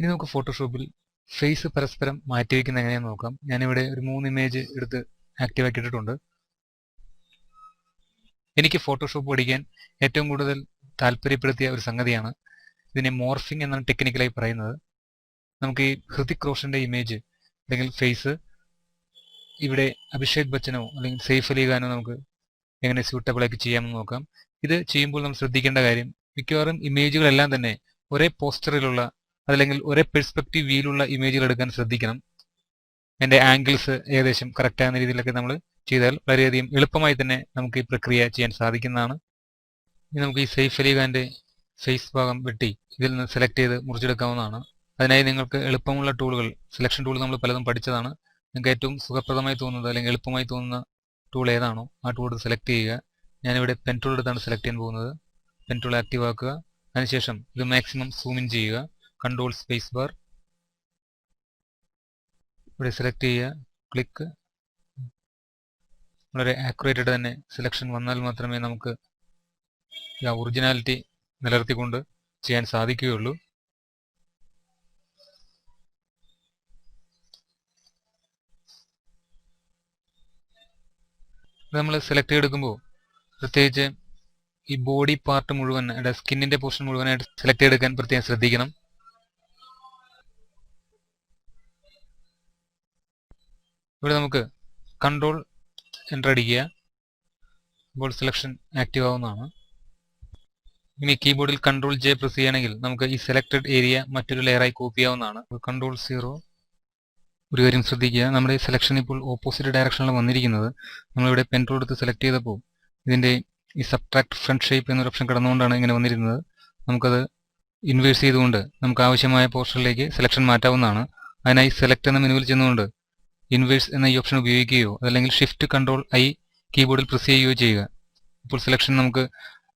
ഇനി നമുക്ക് ഫോട്ടോഷോപ്പിൽ ഫേസ് പരസ്പരം മാറ്റിവെക്കുന്ന എങ്ങനെയാണെന്ന് നോക്കാം. ഞാനിവിടെ ഒരു 3 ഇമേജ് എടുത്ത് ആക്റ്റീവ് ആക്കിയിട്ടുണ്ട്. എനിക്ക് ഫോട്ടോഷോപ്പ് പഠിക്കാൻ ഏറ്റവും കൂടുതൽ താല്പര്യപ്പെടുത്തിയ ഒരു സംഗതിയാണ് ഇതിനെ മോർഫിംഗ് എന്നാണ് ടെക്നിക്കലായി പറയുന്നത്. നമുക്ക് ഈ ഹൃതിക് റോഷന്റെ ഇമേജ് അല്ലെങ്കിൽ ഫേസ് ഇവിടെ അഭിഷേക് ബച്ചനോ അല്ലെങ്കിൽ സെയ്ഫ് അലി ഖാനോ നമുക്ക് എങ്ങനെ സ്യൂട്ടബിൾ ആക്കി ചെയ്യാമെന്ന് നോക്കാം. ഇത് ചെയ്യുമ്പോൾ നമ്മൾ ശ്രദ്ധിക്കേണ്ട കാര്യം, മിക്കവാറും ഇമേജുകളെല്ലാം തന്നെ ഒരേ പോസ്റ്ററിലുള്ള അതല്ലെങ്കിൽ ഒരേ പെർസ്പെക്റ്റീവ് വ്യൂയിലുള്ള ഇമേജുകൾ എടുക്കാൻ ശ്രദ്ധിക്കണം. അതിന്റെ ആംഗിൾസ് ഏകദേശം കറക്റ്റ് ആകുന്ന രീതിയിലൊക്കെ നമ്മൾ ചെയ്താൽ വളരെയധികം എളുപ്പമായി തന്നെ നമുക്ക് ഈ പ്രക്രിയ ചെയ്യാൻ സാധിക്കുന്നതാണ്. ഇനി നമുക്ക് ഈ സെയ്ഫ് അലി ഖാന്റെ ഫേസ് ഭാഗം വെട്ടി ഇതിൽ നിന്ന് സെലക്ട് ചെയ്ത് മുറിച്ചെടുക്കാവുന്നതാണ്. അതിനായി നിങ്ങൾക്ക് എളുപ്പമുള്ള ടൂളുകൾ, സെലക്ഷൻ ടൂൾ നമ്മൾ പലതും പഠിച്ചതാണ്. നിങ്ങൾക്ക് ഏറ്റവും സുഖപ്രദമായി തോന്നുന്നത് അല്ലെങ്കിൽ എളുപ്പമായി തോന്നുന്ന ടൂൾ ഏതാണോ ആ ടൂൾ സെലക്ട് ചെയ്യുക. ഞാനിവിടെ പെൻ ടൂൾ എടുത്താണ് സെലക്ട് ചെയ്യാൻ പോകുന്നത്. പെൻ ടൂൾ ആക്റ്റീവ് ആക്കുക. അതിനുശേഷം ഇത് മാക്സിമം സൂം ഇൻ ചെയ്യുക. കൺട്രോൾ സ്പേസ് ബാർ ഇവിടെ സെലക്ട് ചെയ്യുക, ക്ലിക്ക്. വളരെ ആക്യുറേറ്റ് ആയിട്ട് തന്നെ സെലക്ഷൻ വന്നാൽ മാത്രമേ നമുക്ക് ഒറിജിനാലിറ്റി നിലനിർത്തിക്കൊണ്ട് ചെയ്യാൻ സാധിക്കുകയുള്ളൂ. നമ്മൾ സെലക്ട് ചെയ്തെടുക്കുമ്പോൾ പ്രത്യേകിച്ച് ഈ ബോഡി പാർട്ട് മുഴുവൻ, സ്കിന്നിന്റെ പോർഷൻ മുഴുവനായിട്ട് സെലക്ട് ചെയ്തെടുക്കാൻ പ്രത്യേകം ശ്രദ്ധിക്കണം. ഇവിടെ നമുക്ക് കൺട്രോൾ എൻ്റർ അടിക്കുക. അപ്പോൾ സെലക്ഷൻ ആക്റ്റീവ് ആവുന്നതാണ്. ഇനി കീബോർഡിൽ കൺട്രോൾ ജെ പ്രസ് ചെയ്യുകയാണെങ്കിൽ നമുക്ക് ഈ സെലക്ടഡ് ഏരിയ മറ്റൊരു ലെയറായി കോപ്പി ചെയ്യാവുന്നതാണ്. കൺട്രോൾ 0. ഒരു കാര്യം ശ്രദ്ധിക്കുക, നമ്മുടെ സെലക്ഷൻ ഇപ്പോൾ ഓപ്പോസിറ്റ് ഡയറക്ഷനിലാണ് വന്നിരിക്കുന്നത്. നമ്മളിവിടെ പെൻ ടൂൾ എടുത്ത് സെലക്ട് ചെയ്തപ്പോൾ ഇതിന്റെ ഈ സബ്ട്രാക്ട് ഫ്രണ്ട് ഷേപ്പ് എന്നൊരു ഓപ്ഷൻ കിടന്നുകൊണ്ടാണ് ഇങ്ങനെ വന്നിരുന്നത്. നമുക്കത് ഇൻവേഴ്സ് ചെയ്തുകൊണ്ട് നമുക്ക് ആവശ്യമായ പോർഷനിലേക്ക് സെലക്ഷൻ മാറ്റാവുന്നതാണ്. അതിനായി സെലക്ട് എന്ന മെനുവിൽ ചെന്നുകൊണ്ട് ഇൻവേഴ്സ് എന്ന ഈ ഓപ്ഷൻ ഉപയോഗിക്കുകയോ അതല്ലെങ്കിൽ ഷിഫ്റ്റ് കൺട്രോൾ ഐ കീബോർഡിൽ പ്രസ് ചെയ്യുകയോ ചെയ്യുക. ഇപ്പോൾ സെലക്ഷൻ നമുക്ക്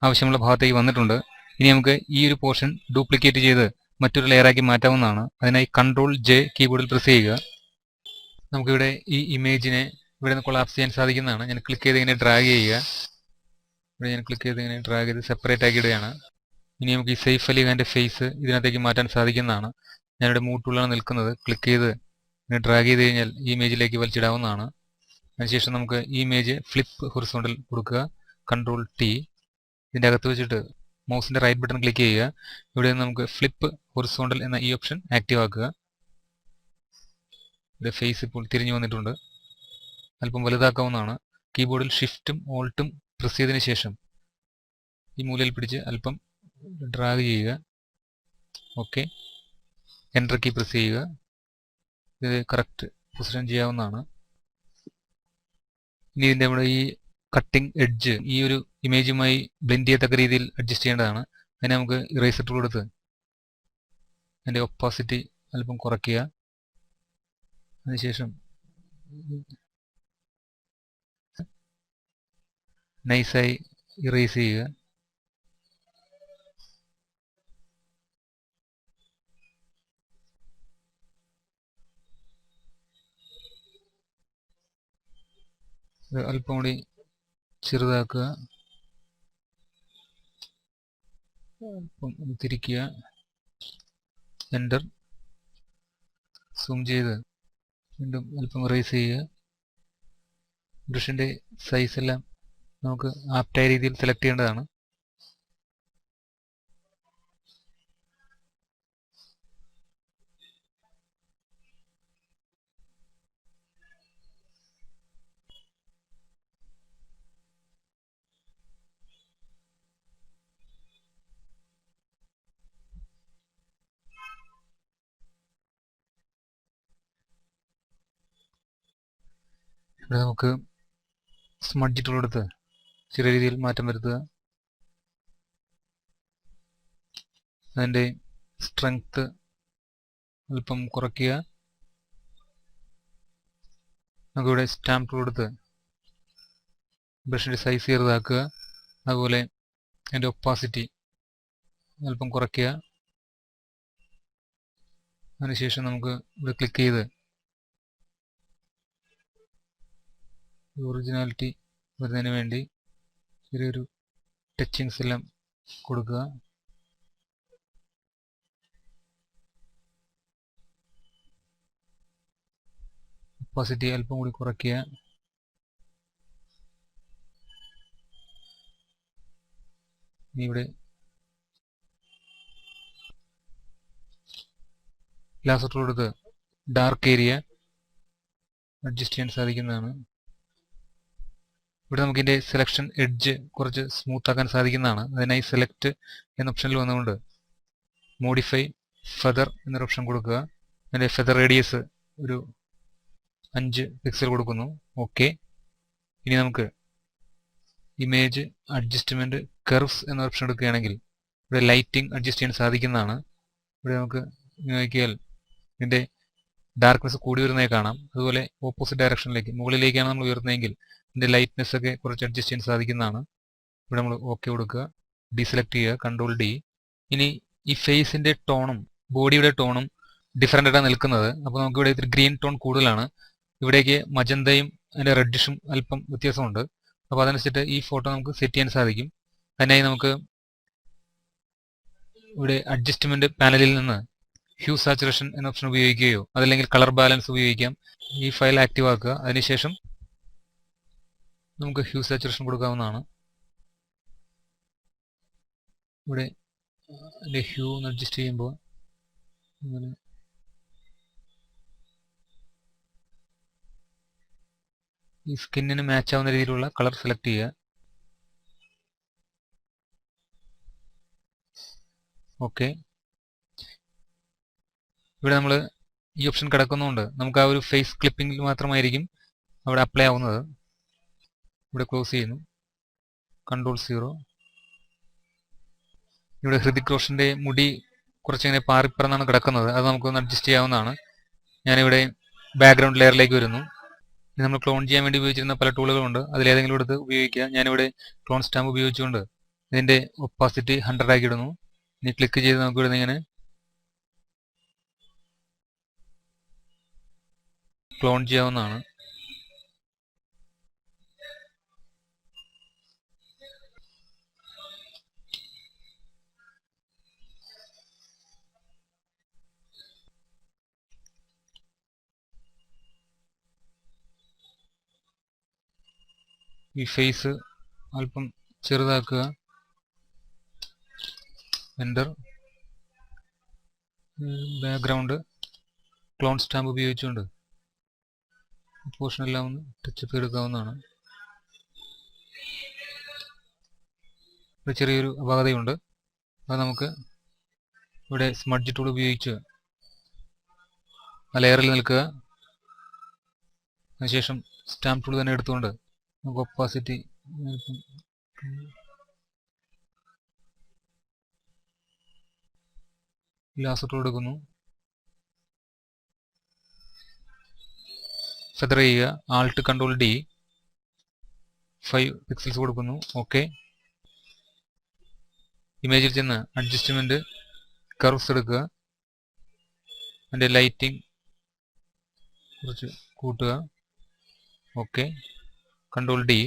ആവശ്യമുള്ള ഭാഗത്തേക്ക് വന്നിട്ടുണ്ട്. ഇനി നമുക്ക് ഈ ഒരു പോർഷൻ ഡ്യൂപ്ലിക്കേറ്റ് ചെയ്ത് മറ്റൊരു ലെയറാക്കി മാറ്റാവുന്നതാണ്. അതിനായി കൺട്രോൾ ജെ കീബോർഡിൽ പ്രസ് ചെയ്യുക. നമുക്കിവിടെ ഈ ഇമേജിനെ ഇവിടെ നിന്ന് കൊളാപ്സ് ചെയ്യാൻ സാധിക്കുന്നതാണ്. ഞാൻ ക്ലിക്ക് ചെയ്ത് ഇങ്ങനെ ഡ്രാഗ് ചെയ്യുക. ഇവിടെ ഞാൻ ക്ലിക്ക് ചെയ്ത് ഇങ്ങനെ ഡ്രാഗ് ചെയ്ത് സെപ്പറേറ്റ് ആക്കിയിടുകയാണ്. ഇനി നമുക്ക് ഈ സെയ്ഫ് അലി ഖാന്റെ ഫേസ് ഇതിനകത്തേക്ക് മാറ്റാൻ സാധിക്കുന്നതാണ്. ഞാനിവിടെ മൂട്ടുള്ളാണ് നിൽക്കുന്നത്. ക്ലിക്ക് ചെയ്ത് ഇങ്ങനെ ഡ്രാഗ് ചെയ്ത് കഴിഞ്ഞാൽ ഈ ഇമേജിലേക്ക് വലിച്ചിടാവുന്നതാണ്. അതിനുശേഷം നമുക്ക് ഈ ഇമേജ് ഫ്ലിപ്പ് ഹൊറിസോണ്ടൽ കൊടുക്കുക. Control T. ഇതിൻ്റെ അകത്ത് വെച്ചിട്ട് മൗസിന്റെ റൈറ്റ് ബട്ടൺ ക്ലിക്ക് ചെയ്യുക. ഇവിടെ നിന്ന് നമുക്ക് ഫ്ലിപ്പ് ഹൊറിസോണ്ടൽ എന്ന ഈ ഓപ്ഷൻ ആക്റ്റീവ് ആക്കുക. ഇവിടെ ഫേസ് ഇപ്പോൾ തിരിഞ്ഞു വന്നിട്ടുണ്ട്. അല്പം വലുതാക്കാവുന്നതാണ്. കീബോർഡിൽ ഷിഫ്റ്റും ഓൾട്ടും പ്രസ് ചെയ്തതിനു ശേഷം ഈ മൂലയിൽ പിടിച്ച് അല്പം ഡ്രാഗ് ചെയ്യുക. ഓക്കെ, എൻ്റർ കീ പ്രസ് ചെയ്യുക. ഇത് കറക്റ്റ് പൊസിഷൻ ചെയ്യാവുന്നതാണ്. ഇനി ഇതിൻ്റെ നമ്മുടെ ഈ കട്ടിംഗ് എഡ്ജ് ഈ ഒരു ഇമേജുമായി ബ്ലെൻഡ് ചെയ്യത്തക്ക രീതിയിൽ അഡ്ജസ്റ്റ് ചെയ്യേണ്ടതാണ്. അതിനെ നമുക്ക് ഇറേസർ ടൂൾ കൊടുത്ത് അതിൻ്റെ ഒപ്പാസിറ്റി അല്പം കുറയ്ക്കുക. അതിനുശേഷം നൈസായി ഇറേസ് ചെയ്യുക. അല്പം കൂടി ചെറുതാക്കുക. തിരിക്കുക. എൻ്റർ. സൂം ചെയ്ത് വീണ്ടും അല്പം റേസ് ചെയ്യുക. ബ്രഷിന്റെ സൈസ് എല്ലാം നമുക്ക് ആപ്റ്റായ രീതിയിൽ സെലക്ട് ചെയ്യേണ്ടതാണ്. ഇവിടെ നമുക്ക് സ്മഡ്ജ് ടൂൾ എടുത്ത് ചെറിയ രീതിയിൽ മാറ്റം വരുത്തുക. അതിൻ്റെ സ്ട്രെങ്ത് അല്പം കുറയ്ക്കുക. നമുക്കിവിടെ സ്റ്റാമ്പ് ടൂൾ എടുത്ത് ബ്രഷിൻ്റെ സൈസ് ചെറുതാക്കുക. അതുപോലെ അതിൻ്റെ ഒപ്പാസിറ്റി അല്പം കുറയ്ക്കുക. അതിനുശേഷം നമുക്ക് ഇവിടെ ക്ലിക്ക് ചെയ്ത് ഒറിജിനാലിറ്റി വരുന്നതിന് വേണ്ടി ചെറിയൊരു ടച്ചിങ്സ് എല്ലാം കൊടുക്കുക. ഒപ്പാസിറ്റി അല്പം കൂടി കുറയ്ക്കുക. ഇവിടെ ലാസർ ടൂൾ എടുത്ത് ഡാർക്ക് ഏരിയ അഡ്ജസ്റ്റ് ചെയ്യാൻ സാധിക്കുന്നതാണ്. ഇവിടെ നമുക്ക് ഇതിൻ്റെ സെലക്ഷൻ എഡ്ജ് കുറച്ച് സ്മൂത്ത് ആക്കാൻ സാധിക്കുന്നതാണ്. അതിനായി സെലക്ട് എന്ന ഓപ്ഷനിൽ വന്നുകൊണ്ട് മോഡിഫൈ ഫെദർ എന്നൊരു ഓപ്ഷൻ കൊടുക്കുക. അതിൻ്റെ ഫെദർ റേഡിയസ് ഒരു 5 പിക്സൽ കൊടുക്കുന്നു. ഓക്കെ. ഇനി നമുക്ക് ഇമേജ് അഡ്ജസ്റ്റ്മെൻറ്റ് കർവ്സ് എന്ന ഓപ്ഷൻ എടുക്കുകയാണെങ്കിൽ ഇവിടെ ലൈറ്റിംഗ് അഡ്ജസ്റ്റ് ചെയ്യാൻ സാധിക്കുന്നതാണ്. ഇവിടെ നമുക്ക് നോക്കിയാൽ ഇതിൻ്റെ ഡാർക്ക്നെസ് കൂടി വരുന്നതായി കാണാം. അതുപോലെ ഓപ്പോസിറ്റ് ഡയറക്ഷനിലേക്ക് മുകളിലേക്കാണ് നമ്മൾ ഉയർന്നതെങ്കിൽ ഇതിൻ്റെ ലൈറ്റ്നെസ് ഒക്കെ കുറച്ച് അഡ്ജസ്റ്റ് ചെയ്യാൻ സാധിക്കുന്നതാണ്. ഇവിടെ നമ്മൾ ഓക്കെ കൊടുക്കുക, ഡീസെലക്ട് ചെയ്യുക, കൺട്രോൾ ഡി. ഇനി ഈ ഫേസിൻ്റെ ടോണും ബോഡിയുടെ ടോണും ഡിഫറൻ്റ് ആയിട്ടാണ് നിൽക്കുന്നത്. അപ്പോൾ നമുക്ക് ഇവിടെ ഇത്തിരി ഗ്രീൻ ടോൺ കൂടുതലാണ്. ഇവിടേക്ക് മജന്തയും അതിൻ്റെ റെഡിഷും അല്പം വ്യത്യാസമുണ്ട്. അപ്പോൾ അതനുസരിച്ചിട്ട് ഈ ഫോട്ടോ നമുക്ക് സെറ്റ് ചെയ്യാൻ സാധിക്കും. അതിനായി നമുക്ക് ഇവിടെ അഡ്ജസ്റ്റ്മെൻറ്റ് പാനലിൽ നിന്ന് ഹ്യൂ സാച്ചുറേഷൻ എന്ന ഓപ്ഷൻ ഉപയോഗിക്കുകയോ അതല്ലെങ്കിൽ കളർ ബാലൻസ് ഉപയോഗിക്കാം. ഈ ഫയൽ ആക്റ്റീവ് ആക്കുക. അതിനുശേഷം നമുക്ക് ഹ്യൂ സാച്ചുറേഷൻ കൊടുക്കാവുന്നതാണ്. ഇവിടെ അതിൻ്റെ ഹ്യൂ ഒന്ന് അഡ്ജസ്റ്റ് ചെയ്യുമ്പോൾ അങ്ങനെ ഈ സ്കിന്നിന് മാച്ച് ആവുന്ന രീതിയിലുള്ള കളർ സെലക്ട് ചെയ്യുക. ഓക്കെ. ഇവിടെ നമ്മൾ ഈ ഓപ്ഷൻ കിടക്കുന്നതുകൊണ്ട് നമുക്ക് ആ ഒരു ഫേസ് ക്ലിപ്പിംഗിൽ മാത്രമായിരിക്കും അവിടെ അപ്ലൈ ആവുന്നത്. ഇവിടെ ക്ലോസ് ചെയ്യുന്നു, കൺട്രോൾ 0. ഇവിടെ ഹൃതിക് റോഷൻ്റെ മുടി കുറച്ചിങ്ങനെ പാറിപ്പറന്നാണ് കിടക്കുന്നത്. അത് നമുക്കൊന്ന് അഡ്ജസ്റ്റ് ചെയ്യാവുന്നതാണ്. ഞാനിവിടെ ബാക്ക്ഗ്രൗണ്ട് ലെയറിലേക്ക് വരുന്നു. ഇനി നമ്മൾ ക്ലോൺ ചെയ്യാൻ വേണ്ടി ഉപയോഗിച്ചിരുന്ന പല ടൂളുകളുണ്ട്. അതിലേതെങ്കിലും എടുത്ത് ഉപയോഗിക്കുക. ഞാനിവിടെ ക്ലോൺ സ്റ്റാമ്പ് ഉപയോഗിച്ചുകൊണ്ട് ഇതിൻ്റെ ഒപ്പാസിറ്റി 100 ആക്കി ഇടുന്നു. ഇനി ക്ലിക്ക് ചെയ്ത് നമുക്ക് ഇവിടെ ഇങ്ങനെ ക്ലോൺ ചെയ്യാവുന്നതാണ്. ഈ ഫേസ് അല്പം ചെറുതാക്കുക, എൻ്റർ. ബാക്ക്ഗ്രൗണ്ട് ക്ലോൺ സ്റ്റാമ്പ് ഉപയോഗിച്ചുകൊണ്ട് പോർഷൻ എല്ലാം ഒന്ന് ടച്ചപ്പ് ചെയ്തെടുക്കാവുന്നതാണ്. ഇവിടെ ചെറിയൊരു അപാകതയുണ്ട്. അത് നമുക്ക് ഇവിടെ സ്മഡ്ജ് ടൂൾ ഉപയോഗിച്ച് ആ ലെയറിൽ നിൽക്കുക. അതിനുശേഷം സ്റ്റാമ്പ് ടൂൾ തന്നെ എടുത്തുകൊണ്ട് നമുക്ക് ഒപ്പാസിറ്റി ലാസർ ടൂൾ എടുക്കുന്നു, ഫെദർ ചെയ്യുക, ആൾട്ട് കൺട്രോൾ ഡി, 5 പിക്സൽസ് കൊടുക്കുന്നു. ഓക്കെ. ഇമേജിൽ ചെന്ന് അഡ്ജസ്റ്റ്മെൻറ്റ് കർവ്സ് എടുക്കുക. അതിൻ്റെ ലൈറ്റിംഗ് കുറച്ച് കൂട്ടുക. Okay, control D.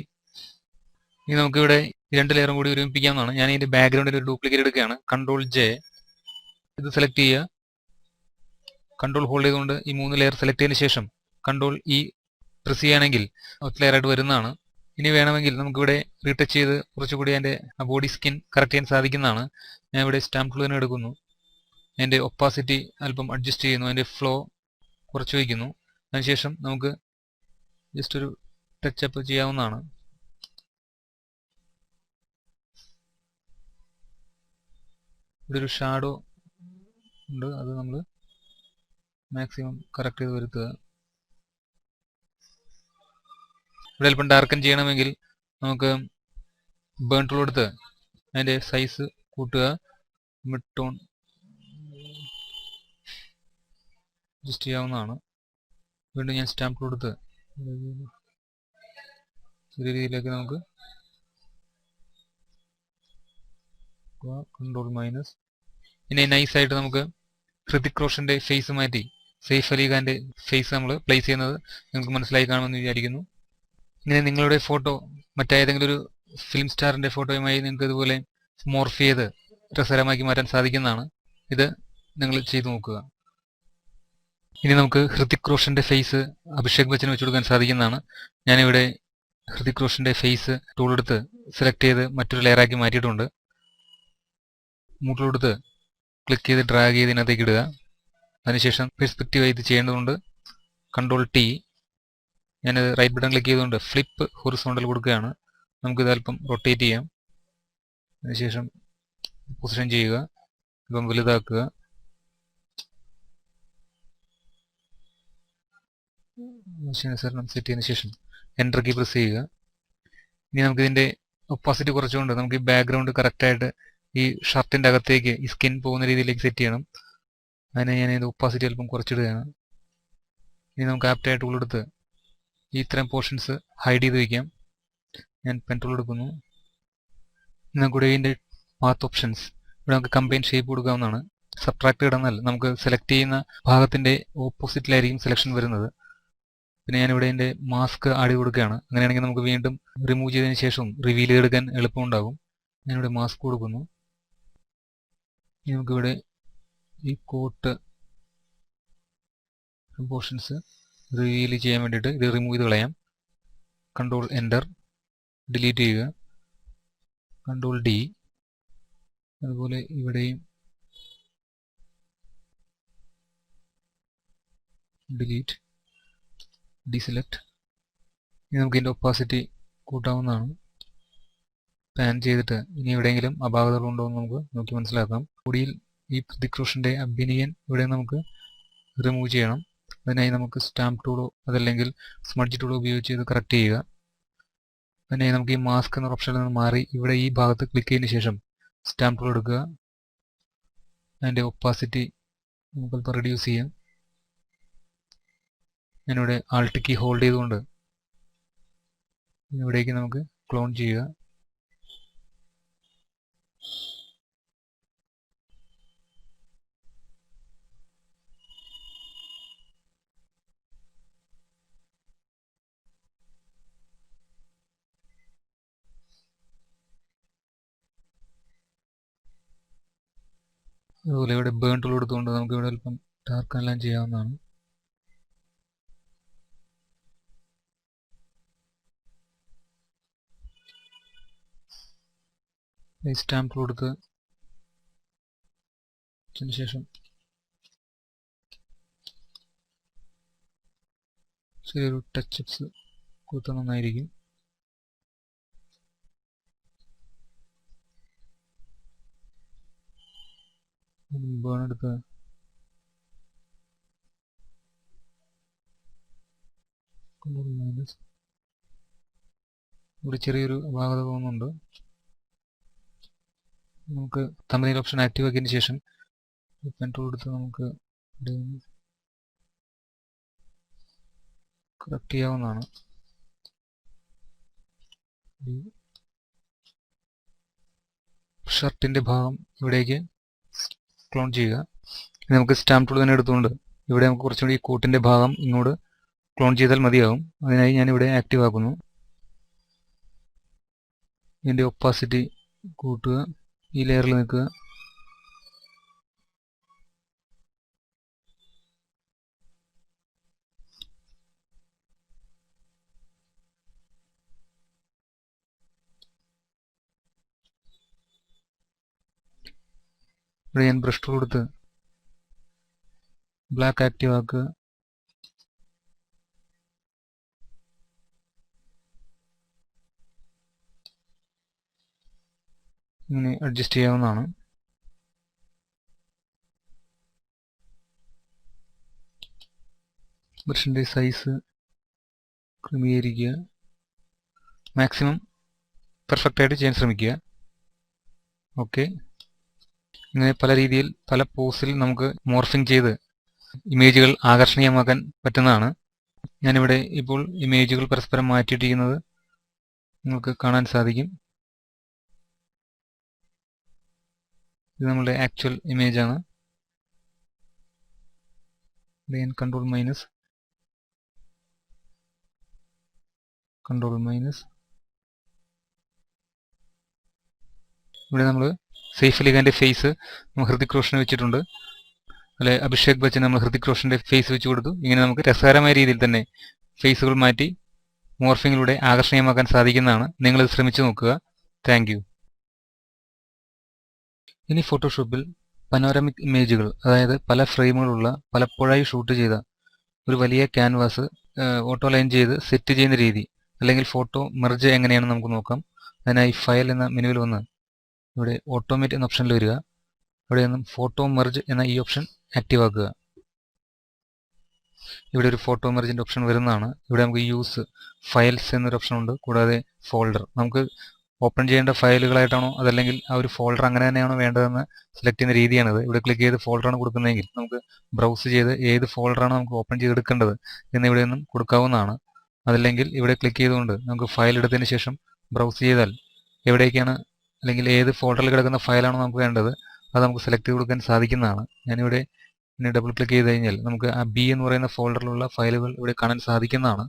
ഇനി നമുക്കിവിടെ 2 ലെയറും കൂടി ഒരുമിപ്പിക്കാവുന്നതാണ്. ഞാൻ ഇതിൻ്റെ ബാക്ക്ഗ്രൗണ്ടിൽ ഒരു ഡ്യൂപ്ലിക്കേറ്റ് എടുക്കുകയാണ്. കൺട്രോൾ ജെ, ഇത് സെലക്ട് ചെയ്യുക. കൺട്രോൾ ഹോൾഡ് ചെയ്തുകൊണ്ട് ഈ 3 ലെയർ സെലക്ട് ചെയ്തതിന് ശേഷം കൺട്രോൾ ഇ പ്രസ് ചെയ്യുകയാണെങ്കിൽ ഒറ്റ ലെയറായിട്ട് വരുന്നതാണ്. ഇനി വേണമെങ്കിൽ നമുക്കിവിടെ റീടച്ച് ചെയ്ത് കുറച്ചുകൂടി അതിൻ്റെ ബോഡി സ്കിൻ കറക്റ്റ് ചെയ്യാൻ സാധിക്കുന്നതാണ്. ഞാൻ ഇവിടെ സ്റ്റാമ്പ് ടൂൾ തന്നെ എടുക്കുന്നു. അതിൻ്റെ ഒപ്പാസിറ്റി അല്പം അഡ്ജസ്റ്റ് ചെയ്യുന്നു, അതിൻ്റെ ഫ്ലോ കുറച്ച് വയ്ക്കുന്നു. അതിനുശേഷം നമുക്ക് ജസ്റ്റ് ഒരു ടച്ചപ്പ് ചെയ്യാവുന്നതാണ്. ഇവിടെ ഒരു ഷാഡോ ഉണ്ട്, അത് നമ്മൾ മാക്സിമം കറക്റ്റ് ചെയ്ത് വരുത്തുക. ഇവിടെ അല്പം ഡാർക്കൻ ചെയ്യണമെങ്കിൽ നമുക്ക് ബേൺ ടൂൾ എടുത്ത് അതിൻ്റെ സൈസ് കൂട്ടുക, മിഡ് ടോൺ അഡ്ജസ്റ്റ് ചെയ്യാവുന്നതാണ്. വീണ്ടും ഞാൻ സ്റ്റാമ്പ് ടൂൾ എടുത്ത് ചെറിയ രീതിയിലേക്ക് നമുക്ക് കൺട്രോൾ മൈനസ്. ഇനി നൈസായിട്ട് നമുക്ക് ഹൃതിക് റോഷൻ്റെ ഫേസ് മാറ്റി സെയ്ഫ് അലി ഖാൻ്റെ ഫേസ് നമ്മൾ പ്ലേസ് ചെയ്യുന്നത് നിങ്ങൾക്ക് മനസ്സിലായി കാണുമെന്ന് വിചാരിക്കുന്നു. ഇങ്ങനെ നിങ്ങളുടെ ഫോട്ടോ മറ്റേതെങ്കിലും ഒരു ഫിലിം സ്റ്റാറിൻ്റെ ഫോട്ടോയുമായി നിങ്ങൾക്ക് ഇതുപോലെ മോർഫ് ചെയ്ത് രസകരമാക്കി മാറ്റാൻ സാധിക്കുന്നതാണ്. ഇത് നിങ്ങൾ ചെയ്തു നോക്കുക. ഇനി നമുക്ക് ഹൃതിക് റോഷന്റെ ഫേസ് അഭിഷേക് ബച്ചന് വെച്ച് കൊടുക്കാൻ സാധിക്കുന്നതാണ്. ഞാനിവിടെ ഹൃതിക് റോഷന്റെ ഫേസ് ടൂൾ എടുത്ത് സെലക്ട് ചെയ്ത് മറ്റൊരു ലെയറാക്കി മാറ്റിയിട്ടുണ്ട്. ടൂൾ എടുത്ത് ക്ലിക്ക് ചെയ്ത് ഡ്രാഗ് ചെയ്ത് ഇതിനകത്തേക്ക് ഇടുക. അതിനുശേഷം പെർസ്പെക്റ്റീവ് ഇത് ചെയ്യേണ്ടതുണ്ട്. Control T. ഞാനത് റൈറ്റ് ബട്ടൺ ക്ലിക്ക് ചെയ്തുകൊണ്ട് ഫ്ലിപ്പ് ഹൊറിസോണ്ടൽ കൊടുക്കുകയാണ്. നമുക്കിത് അല്പം റൊട്ടേറ്റ് ചെയ്യാം. അതിനുശേഷം പൊസിഷൻ ചെയ്യുക, ഇപ്പം വലുതാക്കുക. ആവശ്യാനുസരണം സെറ്റ് ചെയ്തതിനു ശേഷം എൻ്റർ കീ പ്രസ് ചെയ്യുക. ഇനി നമുക്കിതിൻ്റെ ഒപ്പാസിറ്റി കുറച്ചുകൊണ്ട് നമുക്ക് ഈ ബാക്ക്ഗ്രൗണ്ട് കറക്റ്റായിട്ട് ഈ ഷർട്ടിൻ്റെ അകത്തേക്ക് ഈ സ്കിൻ പോകുന്ന രീതിയിലേക്ക് സെറ്റ് ചെയ്യണം. അതിനെ ഞാൻ ഇത് ഒപ്പാസിറ്റി അല്പം കുറച്ചിടുകയാണ്. ഇനി നമുക്ക് ആപ്റ്റായിട്ട് ടൂൾ എടുത്ത് ഈ ഇത്രയും പോർഷൻസ് ഹൈഡ് ചെയ്ത് വയ്ക്കാം. ഞാൻ പെൻ ടൂൾ എടുക്കുന്നു. നമുക്കിവിടെ ഇതിൻ്റെ പാത്ത് ഓപ്ഷൻസ് ഇവിടെ നമുക്ക് കമ്പൈൻ ഷേപ്പ് കൊടുക്കാവുന്നതാണ്. സബ്ട്രാക്ട് കിടന്നാൽ നമുക്ക് സെലക്ട് ചെയ്യുന്ന ഭാഗത്തിൻ്റെ ഓപ്പോസിറ്റിലായിരിക്കും സെലക്ഷൻ വരുന്നത്. പിന്നെ ഞാനിവിടെ ഇതിൻ്റെ മാസ്ക് ആഡ് കൊടുക്കുകയാണ്. അങ്ങനെയാണെങ്കിൽ നമുക്ക് വീണ്ടും റിമൂവ് ചെയ്തതിന് ശേഷം റിവീൽ ചെയ്തെടുക്കാൻ എളുപ്പമുണ്ടാകും. ഞാനിവിടെ മാസ്ക് കൊടുക്കുന്നു. ഇനി നമുക്കിവിടെ ഈ കോട്ട് പോർഷൻസ് റിവീൽ ചെയ്യാൻ വേണ്ടിയിട്ട് ഇത് റിമൂവ് ചെയ്ത് കളയാം. കൺട്രോൾ എൻ്റർ, ഡിലീറ്റ് ചെയ്യുക. Control D. അതുപോലെ ഇവിടെയും ഡിലീറ്റ്, ഡീസെലക്ട്. ഇനി നമുക്ക് ഇതിൻ്റെ ഒപ്പാസിറ്റി കൂട്ടാവുന്നതാണ്. പാൻ ചെയ്തിട്ട് ഇനി എവിടെയെങ്കിലും അപാകതകളുണ്ടോ എന്ന് നമുക്ക് നോക്കി മനസ്സിലാക്കാം. ബോഡിയിൽ ഈ ഹൃതിക് റോഷന്റെ അഭിനയൻ ഇവിടെ നമുക്ക് റിമൂവ് ചെയ്യണം. അതിനായി നമുക്ക് സ്റ്റാമ്പ് ടൂളോ അതല്ലെങ്കിൽ സ്മഡ്ജ് ടൂളോ ഉപയോഗിച്ച് ഇത് കറക്റ്റ് ചെയ്യുക. അതിനായി നമുക്ക് ഈ മാസ്ക് എന്ന ഓപ്ഷനിൽ നിന്ന് മാറി ഇവിടെ ഈ ഭാഗത്ത് ക്ലിക്ക് ചെയ്തതിന് ശേഷം സ്റ്റാമ്പ് ടൂൾ എടുക്കുക. അതിൻ്റെ ഒപ്പാസിറ്റി നമുക്കല്പം റെഡ്യൂസ് ചെയ്യാം. ഞാനിവിടെ ആൾട്ട് കീ ഹോൾഡ് ചെയ്തുകൊണ്ട് ഇവിടേക്ക് നമുക്ക് ക്ലോൺ ചെയ്യുക. അതുപോലെ ഇവിടെ ബേൺ ടൂൾ എടുത്തുകൊണ്ട് നമുക്ക് ഇവിടെ അല്പം ഡാർക്ക് എല്ലാം ചെയ്യാവുന്നതാണ്. ഈ സ്റ്റാമ്പ് ടൂൾ എടുത്ത് ശേഷം ചെറിയൊരു ടച്ചപ്സ് കൊടുത്താൽ നന്നായിരിക്കും. ബേൺ എടുത്ത് ഇവിടെ ചെറിയൊരു അപാകത തോന്നുന്നുണ്ട്. നമുക്ക് തമ്പനെയിൽ ഓപ്ഷൻ ആക്റ്റീവ് ആക്കിയതിന് ശേഷം പെൻ ടൂൾ എടുത്ത് നമുക്ക് കറക്റ്റ് ചെയ്യാവുന്നതാണ്. ഷർട്ടിൻ്റെ ഭാഗം ഇവിടേക്ക് ക്ലോൺ ചെയ്യുക. നമുക്ക് സ്റ്റാമ്പ് ടൂൾ തന്നെ എടുത്തുകൊണ്ട് ഇവിടെ നമുക്ക് കുറച്ചുകൂടി ഈ കോട്ടിൻ്റെ ഭാഗം ഇങ്ങോട്ട് ക്ലോൺ ചെയ്താൽ മതിയാകും. അതിനായി ഞാനിവിടെ ആക്റ്റീവ് ആക്കുന്നു. ഇതിൻ്റെ ഒപ്പാസിറ്റി കൂട്ടുക, ഈ ലെയറിൽ നിൽക്കുക. ഇവിടെ ഞാൻ ബ്രഷ് ടൂൾ കൊടുത്ത് ബ്ലാക്ക് ആക്റ്റീവ് ആക്കുക. ഇങ്ങനെ അഡ്ജസ്റ്റ് ചെയ്യാവുന്നതാണ്. ബ്രഷിൻ്റെ സൈസ് ക്രമീകരിക്കുക. മാക്സിമം പെർഫെക്റ്റായിട്ട് ചെയ്യാൻ ശ്രമിക്കുക. ഓക്കെ. ഇങ്ങനെ പല രീതിയിൽ പല പോസിൽ നമുക്ക് മോർഫിംഗ് ചെയ്ത് ഇമേജുകൾ ആകർഷണീയമാക്കാൻ പറ്റുന്നതാണ്. ഞാനിവിടെ ഇപ്പോൾ ഇമേജുകൾ പരസ്പരം മാറ്റിയിട്ടിരിക്കുന്നത് നിങ്ങൾക്ക് കാണാൻ സാധിക്കും. ഇത് നമ്മുടെ ആക്ച്വൽ ഇമേജാണ്. ഞാൻ കൺട്രോൾ മൈനസ് ഇവിടെ നമ്മൾ സെയ്ഫ് അലി ഖാൻ്റെ ഫേസ് ഹൃതിക് റോഷനെ വെച്ചിട്ടുണ്ട്. അല്ലെ അഭിഷേക് ബച്ചൻ നമ്മൾ ഹൃതിക് റോഷന്റെ ഫേസ് വെച്ച് കൊടുത്തു. ഇങ്ങനെ നമുക്ക് രസകരമായ രീതിയിൽ തന്നെ ഫേസുകൾ മാറ്റി മോർഫിങ്ങിലൂടെ ആകർഷണീയമാക്കാൻ സാധിക്കുന്നതാണ്. നിങ്ങളിത് ശ്രമിച്ചു നോക്കുക. Thank you. ഇനി ഫോട്ടോഷോപ്പിൽ പനോരമിക് ഇമേജുകൾ, അതായത് പല ഫ്രെയിമുകളുള്ള പലപ്പോഴായി ഷൂട്ട് ചെയ്ത ഒരു വലിയ ക്യാൻവാസ് ഓട്ടോ ലൈൻ ചെയ്ത് സെറ്റ് ചെയ്യുന്ന രീതി, അല്ലെങ്കിൽ ഫോട്ടോ മെർജ് എങ്ങനെയാണെന്ന് നമുക്ക് നോക്കാം. അതിനായി ഫയൽ എന്ന മെനുവിൽ വന്ന് ഇവിടെ ഓട്ടോമേറ്റ് എന്ന ഓപ്ഷനിൽ വരിക. ഇവിടെ നിന്നും ഫോട്ടോ മെർജ് എന്ന ഈ ഓപ്ഷൻ ആക്റ്റീവ് ആക്കുക. ഇവിടെ ഒരു ഫോട്ടോ മെർജിൻ്റെ ഓപ്ഷൻ വരുന്നതാണ്. ഇവിടെ നമുക്ക് യൂസ് ഫയൽസ് എന്നൊരു ഓപ്ഷൻ ഉണ്ട്. കൂടാതെ ഫോൾഡർ, നമുക്ക് ഓപ്പൺ ചെയ്യേണ്ട ഫയലുകളായിട്ടാണോ അതല്ലെങ്കിൽ ആ ഒരു ഫോൾഡർ അങ്ങനെ തന്നെയാണോ വേണ്ടതെന്ന് സെലക്ട് ചെയ്യുന്ന രീതിയാണിത്. ഇവിടെ ക്ലിക്ക് ചെയ്ത് ഫോൾഡറാണ് കൊടുക്കുന്നതെങ്കിൽ നമുക്ക് ബ്രൗസ് ചെയ്ത് ഏത് ഫോൾഡറാണ് നമുക്ക് ഓപ്പൺ ചെയ്തെടുക്കേണ്ടത് എന്ന് ഇവിടെ നിന്നും കൊടുക്കാവുന്നതാണ്. അതല്ലെങ്കിൽ ഇവിടെ ക്ലിക്ക് ചെയ്തുകൊണ്ട് നമുക്ക് ഫയൽ എടുത്തതിന് ശേഷം ബ്രൗസ് ചെയ്താൽ എവിടേക്കാണ് അല്ലെങ്കിൽ ഏത് ഫോൾഡറിൽ കിടക്കുന്ന ഫയലാണോ നമുക്ക് വേണ്ടത് അത് നമുക്ക് സെലക്ട് ചെയ്ത് കൊടുക്കാൻ സാധിക്കുന്നതാണ്. ഞാനിവിടെ ഇനി ഡബിൾ ക്ലിക്ക് ചെയ്ത് കഴിഞ്ഞാൽ നമുക്ക് ആ ബി എന്ന് പറയുന്ന ഫോൾഡറിലുള്ള ഫയലുകൾ ഇവിടെ കാണാൻ സാധിക്കുന്നതാണ്.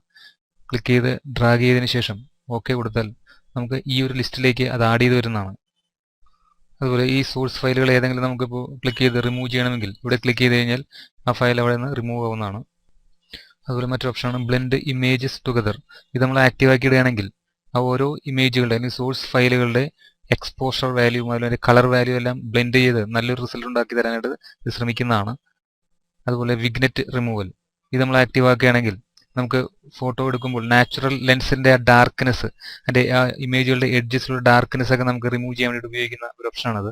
ക്ലിക്ക് ചെയ്ത് ഡ്രാഗ് ചെയ്തതിന് ശേഷം ഓക്കെ കൊടുത്താൽ നമുക്ക് ഈ ഒരു ലിസ്റ്റിലേക്ക് അത് ആഡ് ചെയ്ത് വരുന്നതാണ്. അതുപോലെ ഈ സോഴ്സ് ഫയലുകൾ ഏതെങ്കിലും നമുക്കിപ്പോൾ ക്ലിക്ക് ചെയ്ത് റിമൂവ് ചെയ്യണമെങ്കിൽ ഇവിടെ ക്ലിക്ക് ചെയ്ത് കഴിഞ്ഞാൽ ആ ഫയൽ അവിടെ നിന്ന് റിമൂവ് ആവുന്നതാണ്. അതുപോലെ മറ്റൊരു ഓപ്ഷനാണ് ബ്ലെൻഡ് ഇമേജസ് ടുഗദർ. ഇത് നമ്മൾ ആക്റ്റീവ് ആക്കി ഇടുകയാണെങ്കിൽ ആ ഓരോ ഇമേജുകളുടെ അല്ലെങ്കിൽ സോഴ്സ് ഫയലുകളുടെ എക്സ്പോഷർ വാല്യൂ അതുപോലെ കളർ വാല്യൂ എല്ലാം ബ്ലെൻഡ് ചെയ്ത് നല്ലൊരു റിസൾട്ട് ഉണ്ടാക്കി തരാനായിട്ട് ഇത് ശ്രമിക്കുന്നതാണ്. അതുപോലെ വിഗ്നെറ്റ് റിമൂവൽ, ഇത് നമ്മൾ ആക്റ്റീവ് ആക്കുകയാണെങ്കിൽ നമുക്ക് ഫോട്ടോ എടുക്കുമ്പോൾ നാച്ചുറൽ ലെൻസിന്റെ ആ ഡാർക്ക്നെസ്, അതിന്റെ ആ ഇമേജുകളുടെ എഡ്ജസിലുള്ള ഡാർക്ക്നെസ് ഒക്കെ നമുക്ക് റിമൂവ് ചെയ്യാൻ വേണ്ടി ഉപയോഗിക്കുന്ന ഒരു ഓപ്ഷനാണത്.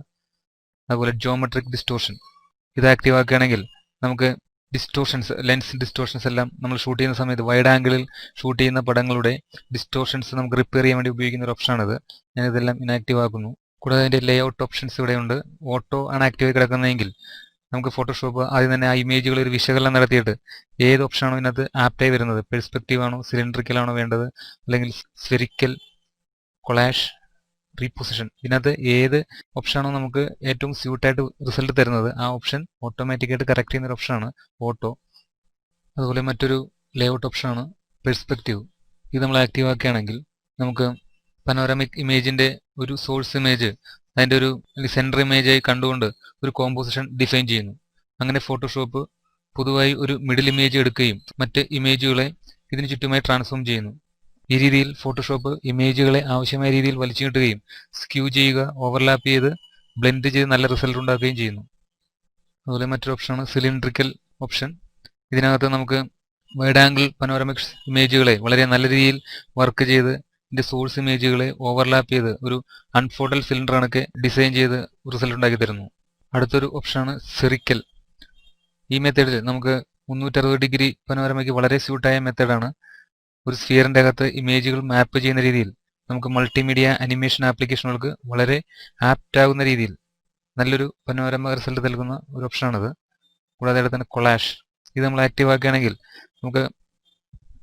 അതുപോലെ ജോമെട്രിക് ഡിസ്റ്റോർഷൻ, ഇത് ആക്റ്റീവ് ആക്കുകയാണെങ്കിൽ നമുക്ക് ഡിസ്റ്റോർഷൻസ്, ലെൻസ് ഡിസ്റ്റോർഷൻസ് എല്ലാം നമ്മൾ ഷൂട്ട് ചെയ്യുന്ന സമയത്ത് വൈഡ് ആംഗിളിൽ ഷൂട്ട് ചെയ്യുന്ന പടങ്ങളുടെ ഡിസ്റ്റോർഷൻസ് നമുക്ക് റിപ്പയർ ചെയ്യാൻ വേണ്ടി ഉപയോഗിക്കുന്ന ഒരു ഓപ്ഷനാണിത്. ഞാനിതെല്ലാം ഇനാക്റ്റീവ് ആക്കുന്നു. കൂടാതെ അതിന്റെ ലേ ഔട്ട് ഓപ്ഷൻസ് ഇവിടെയുണ്ട്. ഓട്ടോ ആണ് ആക്റ്റീവ് ആയി കിടക്കുന്നതെങ്കിൽ നമുക്ക് ഫോട്ടോഷോപ്പ് ആദ്യം തന്നെ ആ ഇമേജുകൾ ഒരു വിശകലനം നടത്തിയിട്ട് ഏത് ഓപ്ഷനാണോ ഇതിനകത്ത് ആപ്റ്റായി വരുന്നത്, പെർസ്പെക്റ്റീവ് ആണോ സിലിണ്ടറിക്കൽ ആണോ വേണ്ടത് അല്ലെങ്കിൽ സ്ഫെറിക്കൽ, കൊളാഷ്, റീപൊസിഷൻ, ഇതിനകത്ത് ഏത് ഓപ്ഷനാണോ നമുക്ക് ഏറ്റവും സ്യൂട്ടായിട്ട് റിസൾട്ട് തരുന്നത് ആ ഓപ്ഷൻ ഓട്ടോമാറ്റിക്കായിട്ട് കറക്റ്റ് ചെയ്യുന്ന ഒരു ഓപ്ഷനാണ് ഓട്ടോ. അതുപോലെ മറ്റൊരു ലേഔട്ട് ഓപ്ഷനാണ് പെർസ്പെക്റ്റീവ്. ഇത് നമ്മൾ ആക്റ്റീവ് ആക്കുകയാണെങ്കിൽ നമുക്ക് പനോരമിക് ഇമേജിന്റെ ഒരു സോഴ്സ് ഇമേജ് അതിൻ്റെ ഒരു സെൻറ്റർ ഇമേജായി കണ്ടുകൊണ്ട് ഒരു കോമ്പോസിഷൻ ഡിഫൈൻ ചെയ്യുന്നു. അങ്ങനെ ഫോട്ടോഷോപ്പ് പൊതുവായി ഒരു മിഡിൽ ഇമേജ് എടുക്കുകയും മറ്റ് ഇമേജുകളെ ഇതിന് ചുറ്റുമായി ട്രാൻസ്ഫോം ചെയ്യുന്നു. ഈ രീതിയിൽ ഫോട്ടോഷോപ്പ് ഇമേജുകളെ ആവശ്യമായ രീതിയിൽ വലിച്ചു കിട്ടുകയും സ്ക്യൂ ചെയ്യുക, ഓവർലാപ്പ് ചെയ്ത് ബ്ലെൻഡ് ചെയ്ത് നല്ല റിസൾട്ട് ഉണ്ടാക്കുകയും ചെയ്യുന്നു. അതുപോലെ മറ്റൊരു ഓപ്ഷനാണ് സിലിണ്ടറിക്കൽ ഓപ്ഷൻ. ഇതിനകത്ത് നമുക്ക് വൈഡ് ആംഗിൾ പനോരമിക് ഇമേജുകളെ വളരെ നല്ല രീതിയിൽ വർക്ക് ചെയ്ത് ഇതിന്റെ സോഴ്സ് ഇമേജുകളെ ഓവർലാപ്പ് ചെയ്ത് ഒരു അൺഫോൾഡൽ സിലിണ്ടർ കണക്കെ ഡിസൈൻ ചെയ്ത് റിസൾട്ട് ഉണ്ടാക്കി തരുന്നു. അടുത്തൊരു ഓപ്ഷനാണ് സെറിക്കൽ. ഈ മെത്തേഡിൽ നമുക്ക് 360 ഡിഗ്രി പനോരമയ്ക്ക് വളരെ സ്യൂട്ടായ മെത്തേഡാണ്. ഒരു സ്ഫിയറിന്റെ അകത്ത് ഇമേജുകൾ മാപ്പ് ചെയ്യുന്ന രീതിയിൽ നമുക്ക് മൾട്ടിമീഡിയ അനിമേഷൻ ആപ്ലിക്കേഷനുകൾക്ക് വളരെ ആപ്റ്റ് ആകുന്ന രീതിയിൽ നല്ലൊരു പനോരമ റിസൾട്ട് നൽകുന്ന ഒരു ഓപ്ഷനാണിത്. കൂടാതെ അവിടെ തന്നെ കൊളാഷ്, ഇത് നമ്മൾ ആക്റ്റീവ് ആക്കുകയാണെങ്കിൽ നമുക്ക്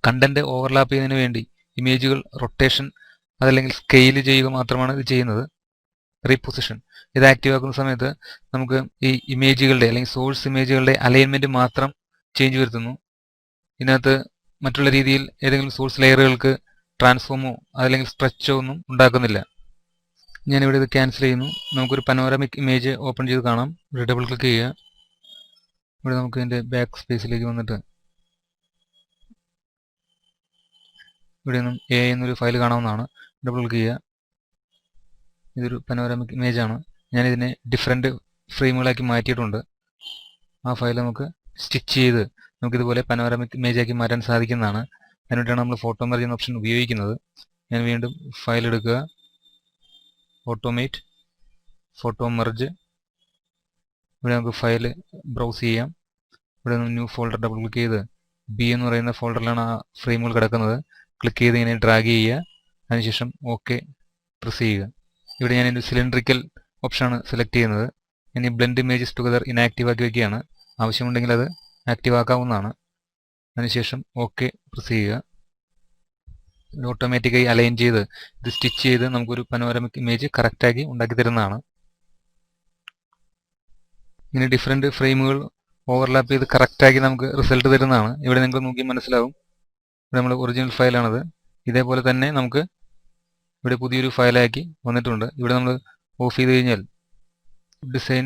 കണ്ടന്റ് ഓവർലാപ്പ് ചെയ്യുന്നതിന് വേണ്ടി ഇമേജുകൾ റൊട്ടേഷൻ അതല്ലെങ്കിൽ സ്കെയിൽ ചെയ്യുക മാത്രമാണ് ഇത് ചെയ്യുന്നത്. റീപൊസിഷൻ, ഇത് ആക്റ്റീവ് ആക്കുന്ന സമയത്ത് നമുക്ക് ഈ ഇമേജുകളുടെ അല്ലെങ്കിൽ സോഴ്സ് ഇമേജുകളുടെ അലൈൻമെന്റ് മാത്രം ചേഞ്ച് വരുത്തുന്നു. ഇതിനകത്ത് മറ്റുള്ള രീതിയിൽ ഏതെങ്കിലും സോഴ്സ് ലെയറുകൾക്ക് ട്രാൻസ്ഫോമോ അതല്ലെങ്കിൽ സ്ട്രെച്ചോ ഒന്നും ഉണ്ടാക്കുന്നില്ല. ഞാനിവിടെ ഇത് ക്യാൻസൽ ചെയ്യുന്നു. നമുക്കൊരു പനോരമിക് ഇമേജ് ഓപ്പൺ ചെയ്ത് കാണാം. ഇവിടെ ഡബിൾ ക്ലിക്ക് ചെയ്യുക. ഇവിടെ നമുക്ക് ഇതിൻ്റെ ബാക്ക് സ്പേസിലേക്ക് വന്നിട്ട് ഇവിടെ നിന്നും എ എന്നൊരു ഫയൽ കാണാവുന്നതാണ്. ഡബിൾ ക്ലിക്ക് ചെയ്യുക. ഇതൊരു പനോരമിക് ഇമേജ് ആണ്. ഞാനിതിനെ ഡിഫറെൻറ്റ് ഫ്രെയിമുകളാക്കി മാറ്റിയിട്ടുണ്ട്. ആ ഫയൽ നമുക്ക് സ്റ്റിച്ച് ചെയ്ത് നമുക്കിതുപോലെ പനോരമിക് ഇമേജാക്കി മാറ്റാൻ സാധിക്കുന്നതാണ്. അതിനുവേണ്ടിയാണ് നമ്മൾ ഫോട്ടോ മെർജ് എന്ന ഓപ്ഷൻ ഉപയോഗിക്കുന്നത്. ഞാൻ വീണ്ടും ഫയൽ എടുക്കുക, ഓട്ടോമേറ്റ്, ഫോട്ടോ മെർജ്. ഇവിടെ നമുക്ക് ഫയൽ ബ്രൗസ് ചെയ്യാം. ഇവിടെ നിന്ന് ന്യൂ ഫോൾഡർ ഡബിൾ ക്ലിക്ക് ചെയ്ത് ബി എന്ന് പറയുന്ന ഫോൾഡറിലാണ് ആ ഫ്രെയിമുകൾ കിടക്കുന്നത്. ക്ലിക്ക് ചെയ്ത് ഇങ്ങനെ ഡ്രാഗ് ചെയ്യുക. അതിനുശേഷം ഓക്കെ പ്രസ് ചെയ്യുക. ഇവിടെ ഞാൻ എൻ്റെ സിലിണ്ടറിക്കൽ ഓപ്ഷനാണ് സെലക്ട് ചെയ്യുന്നത്. ഇനി ബ്ലെൻഡ് ഇമേജസ് ടുഗദർ ഇനാക്റ്റീവ് ആക്കി വയ്ക്കുകയാണ്. ആവശ്യമുണ്ടെങ്കിൽ അത് ആക്റ്റീവ് ആക്കാവുന്നതാണ്. അതിനുശേഷം ഓക്കെ പ്രസ് ചെയ്യുക. ഓട്ടോമാറ്റിക്കായി അലൈൻ ചെയ്ത് ഇത് സ്റ്റിച്ച് ചെയ്ത് നമുക്കൊരു പനോരമിക് ഇമേജ് കറക്റ്റാക്കി ഉണ്ടാക്കി തരുന്നതാണ്. ഇങ്ങനെ ഡിഫറെൻറ്റ് ഫ്രെയിമുകൾ ഓവർലാപ്പ് ചെയ്ത് കറക്റ്റാക്കി നമുക്ക് റിസൾട്ട് തരുന്നതാണ്. ഇവിടെ നിങ്ങൾ നോക്കി മനസ്സിലാവും. ഇവിടെ നമ്മൾ ഒറിജിനൽ ഫയലാണത്. ഇതേപോലെ തന്നെ നമുക്ക് ഇവിടെ പുതിയൊരു ഫയലാക്കി വന്നിട്ടുണ്ട്. ഇവിടെ നമ്മൾ ഓഫ് ചെയ്ത് കഴിഞ്ഞാൽ ഡിസൈൻ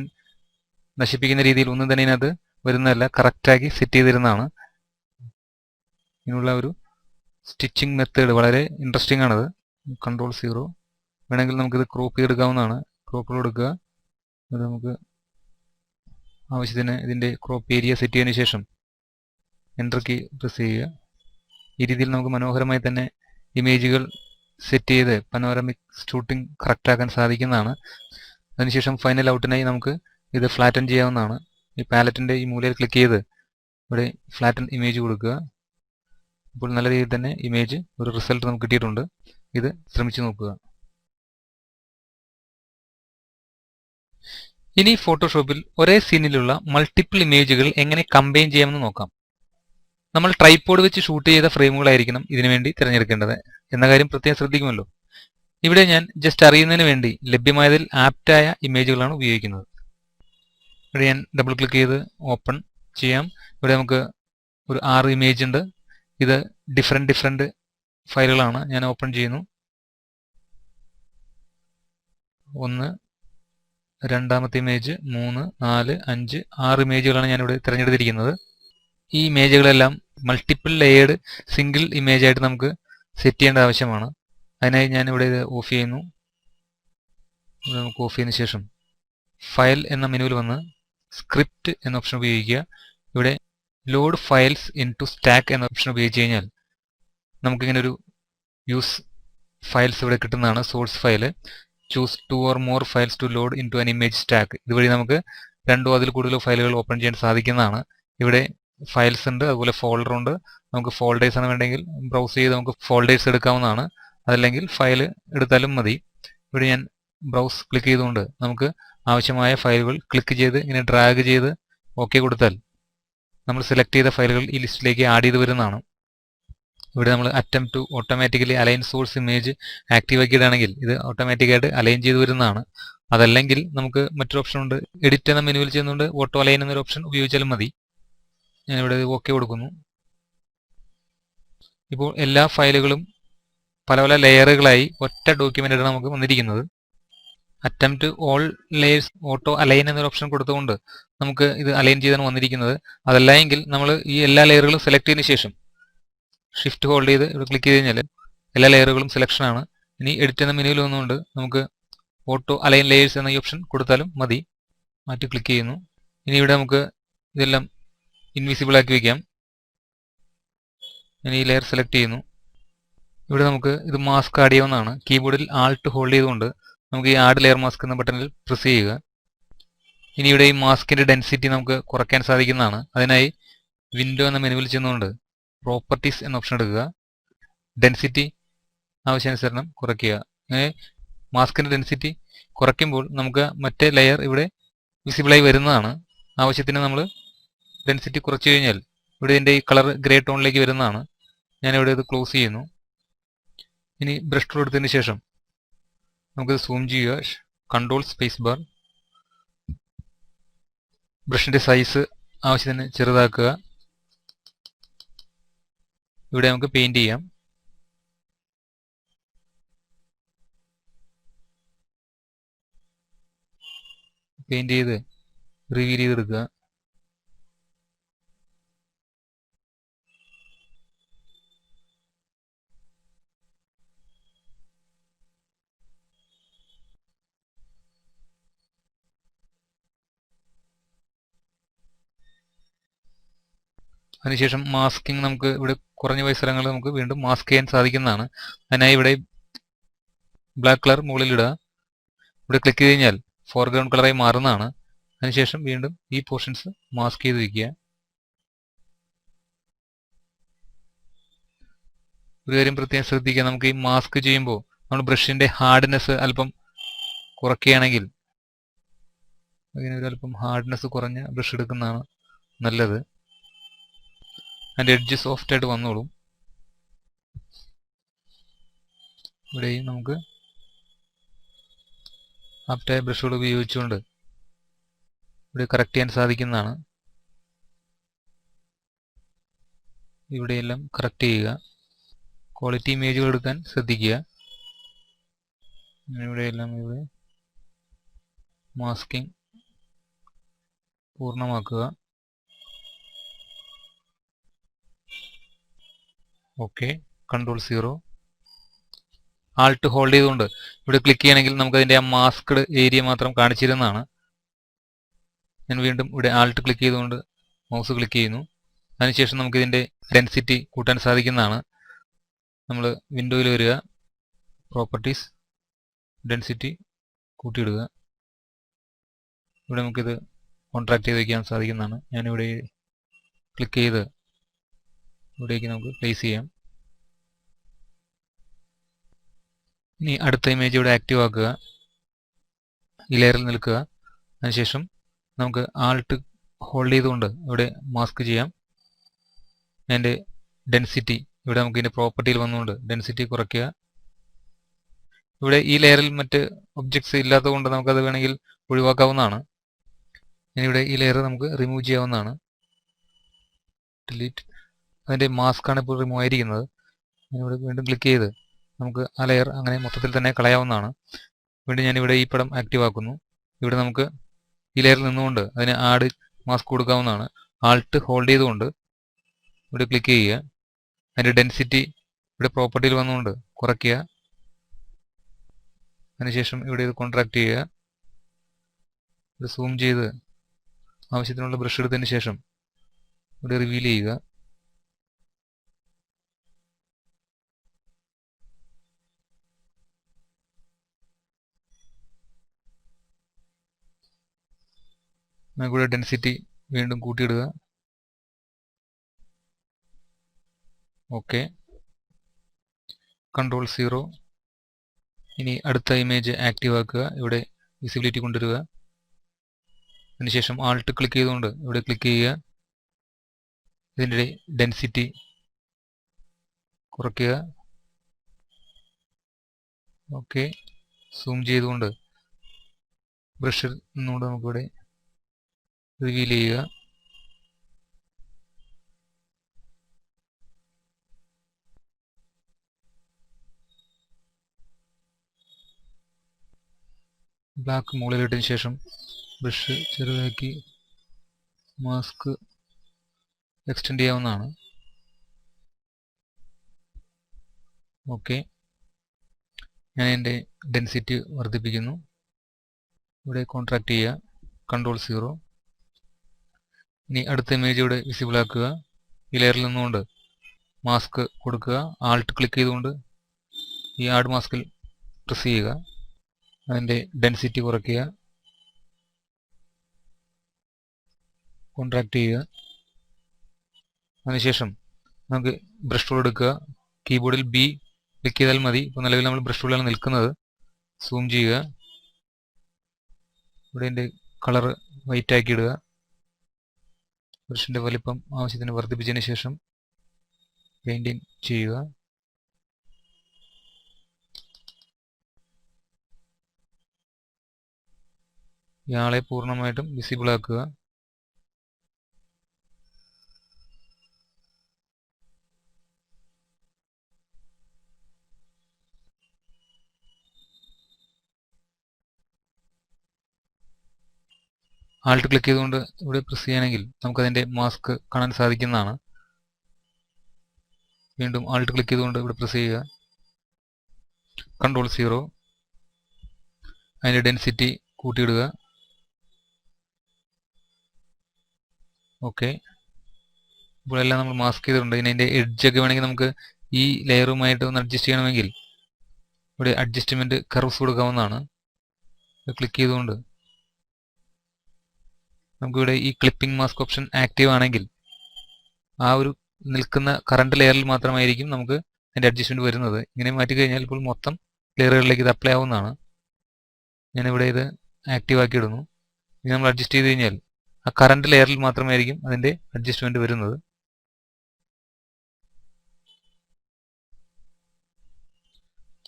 നശിപ്പിക്കുന്ന രീതിയിൽ ഒന്നും തന്നെ ഇതിനകത്ത് വരുന്നതെല്ലാം കറക്റ്റാക്കി സെറ്റ് ചെയ്തിരുന്നതാണ്. ഇതിനുള്ള ഒരു സ്റ്റിച്ചിങ് മെത്തേഡ് വളരെ ഇൻട്രസ്റ്റിംഗ് ആണത്. Ctrl+0 വേണമെങ്കിൽ നമുക്കിത് ക്രോപ്പ് ചെയ്തെടുക്കാവുന്നതാണ്. ക്രോപ്പ് കൊടുക്കുക. അത് നമുക്ക് ആവശ്യത്തിന് ഇതിൻ്റെ ക്രോപ്പ് ഏരിയ സെറ്റ് ചെയ്തതിന് ശേഷം എൻ്റർ കീ പ്രസ് ചെയ്യുക. ഈ രീതിയിൽ നമുക്ക് മനോഹരമായി തന്നെ ഇമേജുകൾ സെറ്റ് ചെയ്ത് പനോരമിക് ഷൂട്ടിംഗ് കറക്റ്റാക്കാൻ സാധിക്കുന്നതാണ്. അതിനുശേഷം ഫൈനൽ ഔട്ടിനായി നമുക്ക് ഇത് ഫ്ലാറ്റൻ ചെയ്യാവുന്നതാണ്. ഈ പാലറ്റിൻ്റെ ഈ മൂലയിൽ ക്ലിക്ക് ചെയ്ത് ഇവിടെ ഫ്ലാറ്റൻ ഇമേജ് കൊടുക്കുക. ഇപ്പോൾ നല്ല രീതിയിൽ തന്നെ ഇമേജ് ഒരു റിസൾട്ട് നമുക്ക് കിട്ടിയിട്ടുണ്ട്. ഇത് ശ്രമിച്ചു നോക്കുക. ഇനി ഫോട്ടോഷോപ്പിൽ ഒരേ സീനിലുള്ള മൾട്ടിപ്പിൾ ഇമേജുകൾ എങ്ങനെ കമ്പൈൻ ചെയ്യാമെന്ന് നോക്കാം. നമ്മൾ ട്രൈപോഡ് വെച്ച് ഷൂട്ട് ചെയ്ത ഫ്രെയിമുകളായിരിക്കണം ഇതിനുവേണ്ടി തിരഞ്ഞെടുക്കേണ്ടത് എന്ന കാര്യം പ്രത്യേകം ശ്രദ്ധിക്കുമല്ലോ. ഇവിടെ ഞാൻ ജസ്റ്റ് അറിയുന്നതിന് വേണ്ടി ലഭ്യമായതിൽ ആപ്റ്റായ ഇമേജുകളാണ് ഉപയോഗിക്കുന്നത്. ഇവിടെ ഞാൻ ഡബിൾ ക്ലിക്ക് ചെയ്ത് ഓപ്പൺ ചെയ്യാം. ഇവിടെ നമുക്ക് ഒരു 6 ഇമേജ് ഉണ്ട്. ഇത് ഡിഫറെൻറ്റ് ഫയലുകളാണ്. ഞാൻ ഓപ്പൺ ചെയ്യുന്നു. 1, രണ്ടാമത്തെ ഇമേജ്, 3, 4, 5, 6 ഇമേജുകളാണ് ഞാനിവിടെ തിരഞ്ഞെടുത്തിരിക്കുന്നത്. ഈ ഇമേജുകളെല്ലാം മൾട്ടിപ്പിൾ ലെയേർഡ് സിംഗിൾ ഇമേജ് ആയിട്ട് നമുക്ക് സെറ്റ് ചെയ്യേണ്ട ആവശ്യമാണ്. അതിനായി ഞാനിവിടെ ഇത് ഓഫ് ചെയ്യുന്നു. നമുക്ക് ഓഫ് ചെയ്തതിന് ശേഷം ഫയൽ എന്ന മെനുവിൽ വന്ന് സ്ക്രിപ്റ്റ് എന്ന ഓപ്ഷൻ ഉപയോഗിക്കുക. ഇവിടെ load files into stack എന്ന ഓപ്ഷൻ ഉപയോഗിച്ച് കഴിഞ്ഞാൽ നമുക്കിങ്ങനെ ഒരു യൂസ് ഫയൽസ് ഇവിടെ കിട്ടുന്നതാണ്. Source file, choose 2 or more files to load into an image stack. ഇതുവഴി നമുക്ക് 2 അതിൽ കൂടുതലോ ഫയലുകൾ ഓപ്പൺ ചെയ്യാൻ സാധിക്കുന്നതാണ്. ഇവിടെ ഫയൽസ് ഉണ്ട്, അതുപോലെ ഫോൾഡർ ഉണ്ട്. നമുക്ക് ഫോൾഡേഴ്സ് ആണ് വേണ്ടെങ്കിൽ ബ്രൗസ് ചെയ്ത് നമുക്ക് ഫോൾഡേഴ്സ് എടുക്കാവുന്നതാണ്. അതല്ലെങ്കിൽ ഫയൽ എടുത്താലും മതി. ഇവിടെ ഞാൻ ബ്രൗസ് ക്ലിക്ക് ചെയ്തുകൊണ്ട് നമുക്ക് ആവശ്യമായ ഫയലുകൾ ക്ലിക്ക് ചെയ്ത് ഇങ്ങനെ ഡ്രാഗ് ചെയ്ത് ഓക്കെ കൊടുത്താൽ നമ്മൾ സെലക്ട് ചെയ്ത ഫയലുകൾ ഈ ലിസ്റ്റിലേക്ക് ആഡ് ചെയ്ത് വരുന്നതാണ്. ഇവിടെ നമ്മൾ attempt to automatically align source image active ആക്കിയിട്ടാണെങ്കിൽ ഇത് ഓട്ടോമാറ്റിക്കായിട്ട് അലൈൻ ചെയ്ത് വരുന്നതാണ്. അതല്ലെങ്കിൽ നമുക്ക് മറ്റൊരു ഓപ്ഷൻ ഉണ്ട്. എഡിറ്റ് എന്ന മെനുവിൽ ചെയ്യുന്നുണ്ട് ഓട്ടോ അലൈൻ എന്നൊരു ഓപ്ഷൻ ഉപയോഗിച്ചാലും മതി. ഞാനിവിടെ ഓക്കെ കൊടുക്കുന്നു. ഇപ്പോൾ എല്ലാ ഫയലുകളും പല പല ലെയറുകളായി ഒറ്റ ഡോക്യുമെൻ്റാണ് നമുക്ക് വന്നിരിക്കുന്നത്. Attempt all layers auto align എന്നൊരു ഓപ്ഷൻ കൊടുത്തുകൊണ്ട് നമുക്ക് ഇത് അലൈൻ ചെയ്താണ് വന്നിരിക്കുന്നത്. അതല്ല എങ്കിൽ നമ്മൾ ഈ എല്ലാ ലെയറുകളും സെലക്ട് ചെയ്തതിന് ശേഷം ഷിഫ്റ്റ് ഹോൾഡ് ചെയ്ത് ഇവിടെ ക്ലിക്ക് ചെയ്ത് കഴിഞ്ഞാൽ എല്ലാ ലെയറുകളും സെലക്ഷനാണ്. ഇനി എഡിറ്റ് എന്ന മെനുവിൽ വന്നുകൊണ്ട് നമുക്ക് ഓട്ടോ അലൈൻ ലെയേഴ്സ് എന്ന ഈ ഓപ്ഷൻ കൊടുത്താലും മതി. മാറ്റി ക്ലിക്ക് ചെയ്യുന്നു. ഇനി ഇവിടെ നമുക്ക് ഇതെല്ലാം ഇൻവിസിബിൾ ആക്കി വയ്ക്കാം. ഞാൻ ഈ ലെയർ സെലക്ട് ചെയ്യുന്നു. ഇവിടെ നമുക്ക് ഇത് മാസ്ക് ആഡ് ചെയ്യാവുന്നതാണ്. കീബോർഡിൽ ആൾട്ട് ഹോൾഡ് ചെയ്തുകൊണ്ട് നമുക്ക് ഈ ആഡ് ലെയർ മാസ്ക് എന്ന ബട്ടണിൽ പ്രസ് ചെയ്യുക. ഇനി ഇവിടെ ഈ മാസ്കിൻ്റെ ഡെൻസിറ്റി നമുക്ക് കുറയ്ക്കാൻ സാധിക്കുന്നതാണ്. അതിനായി വിൻഡോ എന്ന മെനുവിൽ ചെന്നുകൊണ്ട് പ്രോപ്പർട്ടീസ് എന്ന ഓപ്ഷൻ എടുക്കുക. ഡെൻസിറ്റി ആവശ്യാനുസരണം കുറയ്ക്കുക. അങ്ങനെ മാസ്കിൻ്റെ ഡെൻസിറ്റി കുറയ്ക്കുമ്പോൾ നമുക്ക് മറ്റേ ലെയർ ഇവിടെ വിസിബിളായി വരുന്നതാണ്. ആവശ്യത്തിന് നമ്മൾ ഡെൻസിറ്റി കുറച്ച് കഴിഞ്ഞാൽ ഇവിടെ ഇതിൻ്റെ ഈ കളർ ഗ്രേ ടോണിലേക്ക് വരുന്നതാണ്. ഞാനിവിടെ ഇത് ക്ലോസ് ചെയ്യുന്നു. ഇനി ബ്രഷ് ടൂൾ എടുത്തതിന് ശേഷം നമുക്കിത് സൂം ചെയ്യുക. Control space bar. ബ്രഷിൻ്റെ സൈസ് ആവശ്യത്തിന് ചെറുതാക്കുക. ഇവിടെ നമുക്ക് പെയിൻറ് ചെയ്യാം. പെയിൻറ് ചെയ്ത് റിവീൽ ചെയ്തെടുക്കുക. അതിനുശേഷം മാസ്കിങ് നമുക്ക് ഇവിടെ കുറഞ്ഞ പോയ സ്ഥലങ്ങൾ നമുക്ക് വീണ്ടും മാസ്ക് ചെയ്യാൻ സാധിക്കുന്നതാണ്. അതിനായി ഇവിടെ ബ്ലാക്ക് കളർ മുകളിലിടുക. ഇവിടെ ക്ലിക്ക് ചെയ്ത് കഴിഞ്ഞാൽ ഫോർഗ്രൗണ്ട് കളറായി മാറുന്നതാണ്. അതിനുശേഷം വീണ്ടും ഈ പോർഷൻസ് മാസ്ക് ചെയ്ത് വയ്ക്കുക. ഒരു കാര്യം പ്രത്യേകം ശ്രദ്ധിക്കുക. നമുക്ക് ഈ മാസ്ക് ചെയ്യുമ്പോൾ നമ്മൾ ബ്രഷിൻ്റെ ഹാർഡ്നെസ് അല്പം കുറയ്ക്കുകയാണെങ്കിൽ അങ്ങനെ ഒരു അല്പം ഹാർഡ്നെസ് കുറഞ്ഞ ബ്രഷ് എടുക്കുന്നതാണ് നല്ലത്. അതിൻ്റെ എഡ്ജ് സോഫ്റ്റ് ആയിട്ട് വന്നോളും. ഇവിടെയും നമുക്ക് ആപ്റ്റായ ബ്രഷുകൾ ഉപയോഗിച്ചുകൊണ്ട് ഇവിടെ കറക്റ്റ് ചെയ്യാൻ സാധിക്കുന്നതാണ്. ഇവിടെയെല്ലാം കറക്റ്റ് ചെയ്യുക. ക്വാളിറ്റി ഇമേജുകൾ എടുക്കാൻ ശ്രദ്ധിക്കുക. ഇവിടെയെല്ലാം ഇവിടെ മാസ്കിങ് പൂർണ്ണമാക്കുക. Okay, control 0. ആൾട്ട് ഹോൾഡ് ചെയ്തുകൊണ്ട് ഇവിടെ ക്ലിക്ക് ചെയ്യണമെങ്കിൽ നമുക്കതിൻ്റെ ആ മാസ്ക്ഡ് ഏരിയ മാത്രം കാണിച്ചിരുന്നതാണ്. ഞാൻ വീണ്ടും ഇവിടെ ആൾട്ട് ക്ലിക്ക് ചെയ്തുകൊണ്ട് മൗസ് ക്ലിക്ക് ചെയ്യുന്നു. അതിനുശേഷം നമുക്കിതിൻ്റെ ഡെൻസിറ്റി കൂട്ടാൻ സാധിക്കുന്നതാണ്. നമ്മൾ വിൻഡോയിൽ വരിക, പ്രോപ്പർട്ടീസ്, ഡെൻസിറ്റി കൂട്ടിയിടുക. ഇവിടെ നമുക്കിത് കോൺട്രാക്ട് ചെയ്ത് വയ്ക്കാൻ സാധിക്കുന്നതാണ്. ഞാനിവിടെ ക്ലിക്ക് ചെയ്ത് ഇവിടേക്ക് നമുക്ക് പ്ലേസ് ചെയ്യാം. ഇനി അടുത്ത ഇമേജ് ഇവിടെ ആക്റ്റീവ് ആക്കുക, ഈ ലെയറിൽ നിൽക്കുക. അതിനുശേഷം നമുക്ക് ആൾട്ട് ഹോൾഡ് ചെയ്തുകൊണ്ട് ഇവിടെ മാസ്ക് ചെയ്യാം. അതിൻ്റെ ഡെൻസിറ്റി ഇവിടെ നമുക്ക് ഇതിൻ്റെ പ്രോപ്പർട്ടിയിൽ വന്നുകൊണ്ട് ഡെൻസിറ്റി കുറയ്ക്കുക. ഇവിടെ ഈ ലെയറിൽ മറ്റ് ഒബ്ജക്ട്സ് ഇല്ലാത്തതുകൊണ്ട് നമുക്കത് വേണമെങ്കിൽ ഒഴിവാക്കാവുന്നതാണ്. ഇനിയിവിടെ ഈ ലെയർ നമുക്ക് റിമൂവ് ചെയ്യാവുന്നതാണ്. ഡിലീറ്റ്. അതിൻ്റെ മാസ്കാണ് ഇപ്പോൾ റിമൂവ് ആയിരിക്കുന്നത്. ഇവിടെ വീണ്ടും ക്ലിക്ക് ചെയ്ത് നമുക്ക് ആ ലെയർ അങ്ങനെ മൊത്തത്തിൽ തന്നെ കളയാവുന്നതാണ്. വീണ്ടും ഞാനിവിടെ ഈ പടം ആക്റ്റീവ് ആക്കുന്നു. ഇവിടെ നമുക്ക് ഈ ലെയറിൽ നിന്നുകൊണ്ട് അതിന് ആഡ് മാസ്ക് കൊടുക്കാവുന്നതാണ്. ആൾട്ട് ഹോൾഡ് ചെയ്തുകൊണ്ട് ഇവിടെ ക്ലിക്ക് ചെയ്യുക. അതിൻ്റെ ഡെൻസിറ്റി ഇവിടെ പ്രോപ്പർട്ടിയിൽ വന്നുകൊണ്ട് കുറയ്ക്കുക. അതിനുശേഷം ഇവിടെ ഇത് കോൺട്രാക്ട് ചെയ്യുക. ഇത് സൂം ചെയ്ത് ആവശ്യത്തിനുള്ള ബ്രഷ് എടുത്തതിന് ശേഷം ഇവിടെ റിവീൽ ചെയ്യുക. നമുക്കിവിടെ ഡെൻസിറ്റി വീണ്ടും കൂട്ടിയിടുക. Okay, control 0. ഇനി അടുത്ത ഇമേജ് ആക്റ്റീവ് ആക്കുക, ഇവിടെ വിസിബിലിറ്റി കൊണ്ടുവരിക. അതിനുശേഷം ആൾട്ട് ക്ലിക്ക് ചെയ്തുകൊണ്ട് ഇവിടെ ക്ലിക്ക് ചെയ്യുക. ഇതിൻ്റെ ഡെൻസിറ്റി കുറയ്ക്കുക. ഓക്കെ, സൂം ചെയ്തുകൊണ്ട് ബ്രഷിൽ നിന്നുകൊണ്ട് നമുക്കിവിടെ റിവീൽ ചെയ്യുക. ബ്ലാക്ക് മുകളിലിട്ടതിന് ശേഷം ബ്രഷ് ചെറുതാക്കി മാസ്ക് എക്സ്റ്റെൻഡ് ചെയ്യാവുന്നതാണ്. ഓക്കെ, ഞാൻ എൻ്റെ ഡെൻസിറ്റി വർദ്ധിപ്പിക്കുന്നു. ഇവിടെ കോൺട്രാക്ട് ചെയ്യുക, കൺട്രോൾ 0. ഇനി അടുത്ത ഇമേജ് ഇവിടെ വിസിബിൾ ആക്കുക. ഈ ലെയറിൽ നിന്നുകൊണ്ട് മാസ്ക് കൊടുക്കുക. ആൾട്ട് ക്ലിക്ക് ചെയ്തുകൊണ്ട് ഈ ആഡ് മാസ്കിൽ പ്രസ് ചെയ്യുക. അതിൻ്റെ ഡെൻസിറ്റി കുറയ്ക്കുക, കോൺട്രാക്ട് ചെയ്യുക. അതിനുശേഷം നമുക്ക് ബ്രഷ് ടൂൾ എടുക്കുക. കീബോർഡിൽ B ക്ലിക്ക് ചെയ്താൽ മതി. ഇപ്പോൾ നിലവിൽ നമ്മൾ ബ്രഷ് ടൂളിലാണ് നിൽക്കുന്നത്. സൂം ചെയ്യുക. ഇവിടെ എൻ്റെ കളർ വൈറ്റ് ആക്കി ഇടുക. ബ്രഷിൻ്റെ വലിപ്പം ആവശ്യത്തിന് വർദ്ധിപ്പിച്ചതിന് ശേഷം പെയിൻറ്റിങ് ചെയ്യുക. ഇയാളെ പൂർണ്ണമായിട്ടും വിസിബിൾ ആക്കുക. ആൾട്ട് ക്ലിക്ക് ചെയ്തുകൊണ്ട് ഇവിടെ പ്രസ് ചെയ്യുകയാണെങ്കിൽ നമുക്കതിൻ്റെ മാസ്ക് കാണാൻ സാധിക്കുന്നതാണ്. വീണ്ടും ആൾട്ട് ക്ലിക്ക് ചെയ്തുകൊണ്ട് ഇവിടെ പ്രസ് ചെയ്യുക, കൺട്രോൾ 0. അതിൻ്റെ ഡെൻസിറ്റി കൂട്ടിയിടുക. ഓക്കെ, ഇപ്പോൾ എല്ലാം നമ്മൾ മാസ്ക് ചെയ്തിട്ടുണ്ട്. ഇനി അതിൻ്റെ എഡ്ജൊക്കെ വേണമെങ്കിൽ നമുക്ക് ഈ ലെയറുമായിട്ട് ഒന്ന് അഡ്ജസ്റ്റ് ചെയ്യണമെങ്കിൽ ഇവിടെ അഡ്ജസ്റ്റ്മെൻറ്റ് കർവ്സ് കൊടുക്കാവുന്നതാണ്. ക്ലിക്ക് ചെയ്തുകൊണ്ട് നമുക്കിവിടെ ഈ ക്ലിപ്പിംഗ് മാസ്ക് ഓപ്ഷൻ ആക്റ്റീവ് ആണെങ്കിൽ ആ ഒരു നിൽക്കുന്ന കറണ്ട് ലെയറിൽ മാത്രമായിരിക്കും നമുക്ക് അതിൻ്റെ അഡ്ജസ്റ്റ്മെൻറ്റ് വരുന്നത്. ഇങ്ങനെ മാറ്റി കഴിഞ്ഞാൽ ഇപ്പോൾ മൊത്തം ലെയറുകളിലേക്ക് ഇത് അപ്ലൈ ആവുന്നതാണ്. ഞാനിവിടെ ഇത് ആക്റ്റീവ് ആക്കി ഇടുന്നു. ഇനി നമ്മൾ അഡ്ജസ്റ്റ് ചെയ്ത് കഴിഞ്ഞാൽ ആ കറണ്ട് ലെയറിൽ മാത്രമായിരിക്കും അതിൻ്റെ അഡ്ജസ്റ്റ്മെൻറ്റ് വരുന്നത്.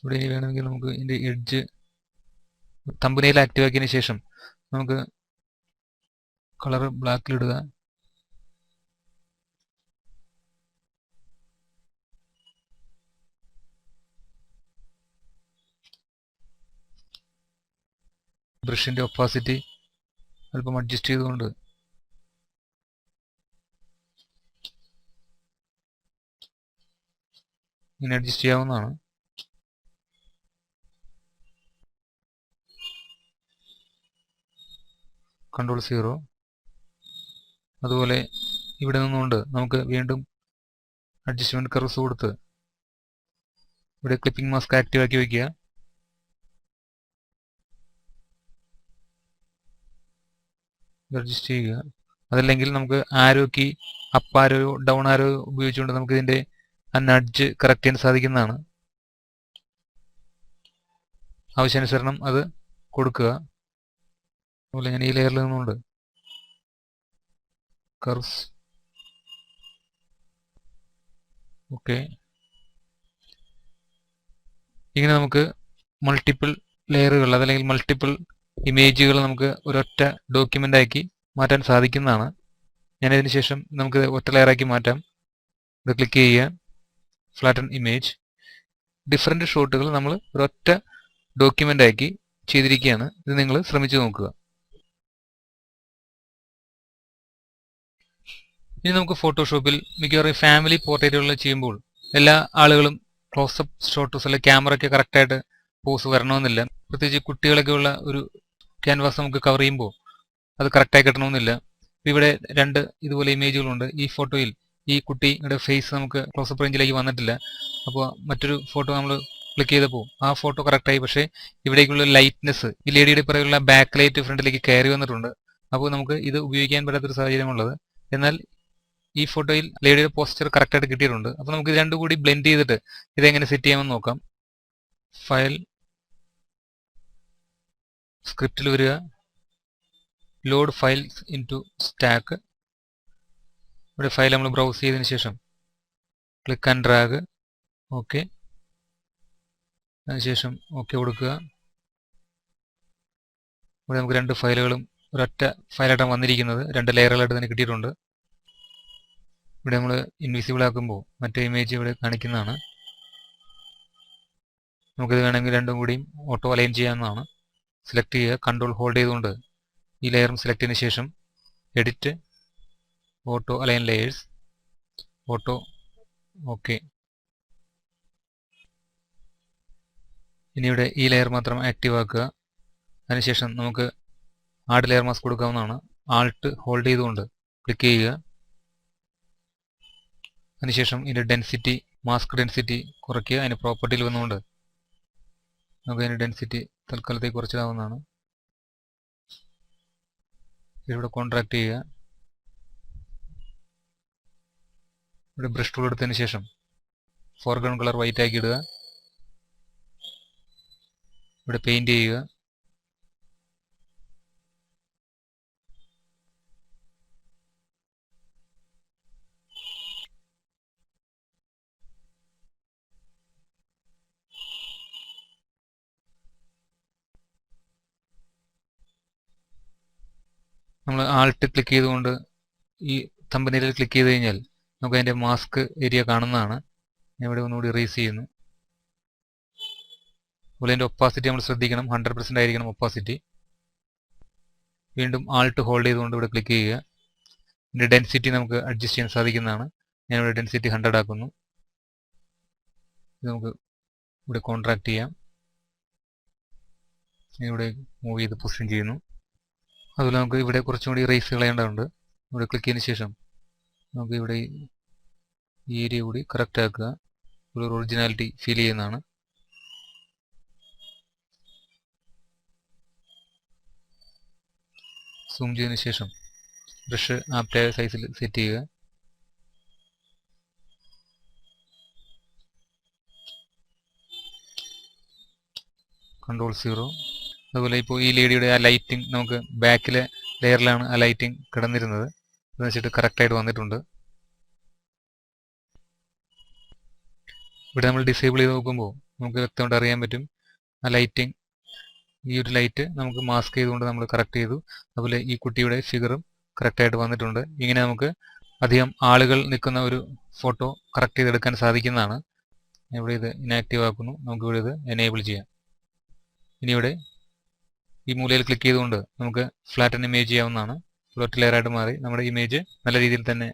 ഇവിടെ ഇനി വേണമെങ്കിൽ നമുക്ക് ഇതിൻ്റെ എഡ്ജ് തമ്പനയിൽ ആക്റ്റീവ് ആക്കിയതിന് ശേഷം നമുക്ക് കളർ ബ്ലാക്കിലിടുക. ബ്രഷിൻ്റെ ഒപ്പാസിറ്റി അല്പം അഡ്ജസ്റ്റ് ചെയ്തുകൊണ്ട് ഇങ്ങനെ അഡ്ജസ്റ്റ് ചെയ്യാവുന്നതാണ്. Ctrl 0. അതുപോലെ ഇവിടെ നിന്നുകൊണ്ട് നമുക്ക് വീണ്ടും അഡ്ജസ്റ്റ്മെന്റ് കർവ്സ് കൊടുത്ത് ഇവിടെ ക്ലിപ്പിംഗ് മാസ്ക് ആക്റ്റീവ് ആക്കി വയ്ക്കുക. അഡ്ജസ്റ്റ് ചെയ്യുക. അതല്ലെങ്കിൽ നമുക്ക് ആരോ കീ അപ്പ് ആരോ ഡൗൺ ആരോ ഉപയോഗിച്ചുകൊണ്ട് നമുക്ക് ഇതിന്റെ ആ നഡ്ജ് കറക്റ്റ് ചെയ്യാൻ സാധിക്കുന്നതാണ്. ആവശ്യാനുസരണം അത് കൊടുക്കുക. അതുപോലെ ഞാൻ ഈ ലെയറിൽ നിന്നുകൊണ്ട് കർവ്സ് ഓക്കെ. ഇങ്ങനെ നമുക്ക് മൾട്ടിപ്പിൾ ലെയറുകൾ അതല്ലെങ്കിൽ മൾട്ടിപ്പിൾ ഇമേജുകൾ നമുക്ക് ഒരൊറ്റ ഡോക്യുമെന്റ് ആക്കി മാറ്റാൻ സാധിക്കുന്നതാണ്. ഞാനതിന് ശേഷം നമുക്ക് ഒറ്റ ലെയറാക്കി മാറ്റാം. ഇത് ക്ലിക്ക് ചെയ്യുക, ഫ്ലാറ്റൻ ഇമേജ്. ഡിഫറെന്റ് ഷോട്ടുകൾ നമ്മൾ ഒരൊറ്റ ഡോക്യുമെന്റ് ആക്കി ചെയ്തിരിക്കുകയാണ്. ഇത് നിങ്ങൾ ശ്രമിച്ചു നോക്കുക. ഇനി നമുക്ക് ഫോട്ടോഷോപ്പിൽ മിക്കവാറും ഫാമിലി പോർട്രേറ്റുകൾ ചെയ്യുമ്പോൾ എല്ലാ ആളുകളും ക്ലോസപ്പ് ഷോട്ട്സ് അല്ലെങ്കിൽ ക്യാമറയ്ക്ക് കറക്റ്റായിട്ട് പോസ് വരണമെന്നില്ല. പ്രത്യേകിച്ച് കുട്ടികളൊക്കെ ഉള്ള ഒരു ക്യാൻവാസ് നമുക്ക് കവർ ചെയ്യുമ്പോൾ അത് കറക്റ്റായി കിട്ടണമെന്നില്ല. ഇവിടെ രണ്ട് ഇതുപോലെ ഇമേജുകളുണ്ട്. ഈ ഫോട്ടോയിൽ ഈ കുട്ടിയുടെ ഫേസ് നമുക്ക് ക്ലോസപ്പ് റേഞ്ചിലേക്ക് വന്നിട്ടില്ല. അപ്പോൾ മറ്റൊരു ഫോട്ടോ നമ്മൾ ക്ലിക്ക് ചെയ്തപ്പോൾ ആ ഫോട്ടോ കറക്റ്റായി. പക്ഷേ ഇവിടേക്കുള്ള ലൈറ്റ്നെസ് ഈ ലേഡിയുടെ പിറകുള്ള ബാക്ക് ലൈറ്റ് ഫ്രണ്ടിലേക്ക് കയറി വന്നിട്ടുണ്ട്. അപ്പോൾ നമുക്ക് ഇത് ഉപയോഗിക്കാൻ പറ്റാത്തൊരു സാഹചര്യമുള്ളത്. എന്നാൽ ഈ ഫോട്ടോയിൽ ലേഡിയുടെ പോസ്ചർ കറക്റ്റായിട്ട് കിട്ടിയിട്ടുണ്ട്. അപ്പോൾ നമുക്ക് ഇത് രണ്ടും കൂടി ബ്ലെൻഡ് ചെയ്തിട്ട് ഇതെങ്ങനെ സെറ്റ് ചെയ്യാമെന്ന് നോക്കാം. ഫയൽ, സ്ക്രിപ്റ്റിൽ വരിക, load files into stack. ഇവിടെ ഫയൽ നമ്മൾ ബ്രൗസ് ചെയ്തതിന് ശേഷം ക്ലിക്ക് ആൻഡ് ഡ്രാഗ്. ഓക്കെ. അതിനുശേഷം ഓക്കെ കൊടുക്കുക. ഇവിടെ നമുക്ക് രണ്ട് ഫയലുകളും ഒരൊറ്റ ഫയലായിട്ടാണ് വന്നിരിക്കുന്നത്. രണ്ട് ലെയറുകളായിട്ട് തന്നെ കിട്ടിയിട്ടുണ്ട്. ഇവിടെ നമ്മൾ ഇൻവിസിബിൾ ആക്കുമ്പോൾ മറ്റേ ഇമേജ് ഇവിടെ കാണിക്കുന്നതാണ്. നമുക്കിത് വേണമെങ്കിൽ രണ്ടും കൂടിയും ഓട്ടോ അലൈൻ ചെയ്യാവുന്നതാണ്. സെലക്ട് ചെയ്യുക, കൺട്രോൾ ഹോൾഡ് ചെയ്തുകൊണ്ട് ഈ ലെയറും സെലക്ട് ചെയ്തതിന് ശേഷം edit, auto align layers, auto okay. ഇനി ഇവിടെ ഈ ലെയർ മാത്രം ആക്റ്റീവ് ആക്കുക. അതിനുശേഷം നമുക്ക് ആഡ് ലെയർ മാസ്ക് കൊടുക്കാവുന്നതാണ്. ആൾട്ട് ഹോൾഡ് ചെയ്തുകൊണ്ട് ക്ലിക്ക് ചെയ്യുക. അതിനുശേഷം ഇതിൻ്റെ ഡെൻസിറ്റി, മാസ്ക് ഡെൻസിറ്റി കുറയ്ക്കുക. അതിന് പ്രോപ്പർട്ടിയിൽ വന്നുകൊണ്ട് നമുക്ക് അതിൻ്റെ ഡെൻസിറ്റി തൽക്കാലത്തേക്ക് കുറച്ചിടാവുന്നതാണ്. ഇവിടെ കോൺട്രാക്ട് ചെയ്യുക. ഇവിടെ ബ്രഷ് ടൂൾ എടുത്തതിന് ശേഷം ഫോർഗ്രൗണ്ട് കളർ വൈറ്റ് ആക്കി ഇടുക. ഇവിടെ പെയിന്റ് ചെയ്യുക. നമ്മൾ ആൾട്ട് ക്ലിക്ക് ചെയ്തുകൊണ്ട് ഈ തമ്പനയിലിൽ ക്ലിക്ക് ചെയ്ത് കഴിഞ്ഞാൽ നമുക്ക് അതിൻ്റെ മാസ്ക് ഏരിയ കാണുന്നതാണ്. ഞാൻ ഇവിടെ ഒന്നുകൂടി റേസ് ചെയ്യുന്നു. അതുപോലെ അതിൻ്റെ ഒപ്പാസിറ്റി നമ്മൾ ശ്രദ്ധിക്കണം, 100% ആയിരിക്കണം ഒപ്പാസിറ്റി. വീണ്ടും ആൾട്ട് ഹോൾഡ് ചെയ്തുകൊണ്ട് ഇവിടെ ക്ലിക്ക് ചെയ്യുക. ഇതിൻ്റെ ഡെൻസിറ്റി നമുക്ക് അഡ്ജസ്റ്റ് ചെയ്യാൻ സാധിക്കുന്നതാണ്. ഞാനിവിടെ ഡെൻസിറ്റി 100 ആക്കുന്നു. ഇത് നമുക്ക് ഇവിടെ കോൺട്രാക്ട് ചെയ്യാം. ഇവിടെ മൂവ് ചെയ്ത് പൊസിഷൻ ചെയ്യുന്നു. അതുപോലെ നമുക്ക് ഇവിടെ കുറച്ചും കൂടി റേസ് കളയേണ്ടതുണ്ട്. ഇവിടെ ക്ലിക്ക് ചെയ്തതിന് ശേഷം നമുക്ക് ഇവിടെ ഈ ഏരിയ കൂടി കറക്റ്റ് ആക്കുക. ഒരു ഒറിജിനാലിറ്റി ഫീൽ ചെയ്യുന്നതാണ്. സൂം ചെയ്തതിന് ശേഷം ബ്രഷ് ആപ്റ്റായ സൈസിൽ സെറ്റ് ചെയ്യുക. Ctrl 0. അതുപോലെ ഇപ്പോൾ ഈ ലേഡിയുടെ ആ ലൈറ്റിംഗ് നമുക്ക് ബാക്കിലെ ലെയറിലാണ് ആ ലൈറ്റിംഗ് കിടന്നിരുന്നത്. എന്ന് വെച്ചിട്ട് കറക്റ്റായിട്ട് വന്നിട്ടുണ്ട്. ഇവിടെ നമ്മൾ ഡിസേബിൾ ചെയ്ത് നോക്കുമ്പോൾ നമുക്ക് വ്യക്തമായിട്ട് അറിയാൻ പറ്റും ആ ലൈറ്റിംഗ്. ഈ ഒരു ലൈറ്റ് നമുക്ക് മാസ്ക് ചെയ്തുകൊണ്ട് നമ്മൾ കറക്റ്റ് ചെയ്തു. അതുപോലെ ഈ കുട്ടിയുടെ ഫിഗറും കറക്റ്റായിട്ട് വന്നിട്ടുണ്ട്. ഇങ്ങനെ നമുക്ക് അധികം ആളുകൾ നിൽക്കുന്ന ഒരു ഫോട്ടോ കറക്റ്റ് ചെയ്തെടുക്കാൻ സാധിക്കുന്നതാണ്. ഇവിടെ ഇത് ഇനാക്റ്റീവ് ആക്കുന്നു. നമുക്ക് ഇവിടെ ഇത് എനേബിൾ ചെയ്യാം. ഇനി ഇവിടെ ഈ മൂലയിൽ ക്ലിക്ക് ചെയ്തുകൊണ്ട് നമുക്ക് ഫ്ലാറ്റൻ ഇമേജ് ചെയ്യാവുന്നതാണ്. ഒറ്റ ലെയറായിട്ട് മാറി നമ്മുടെ ഇമേജ് നല്ല രീതിയിൽ തന്നെ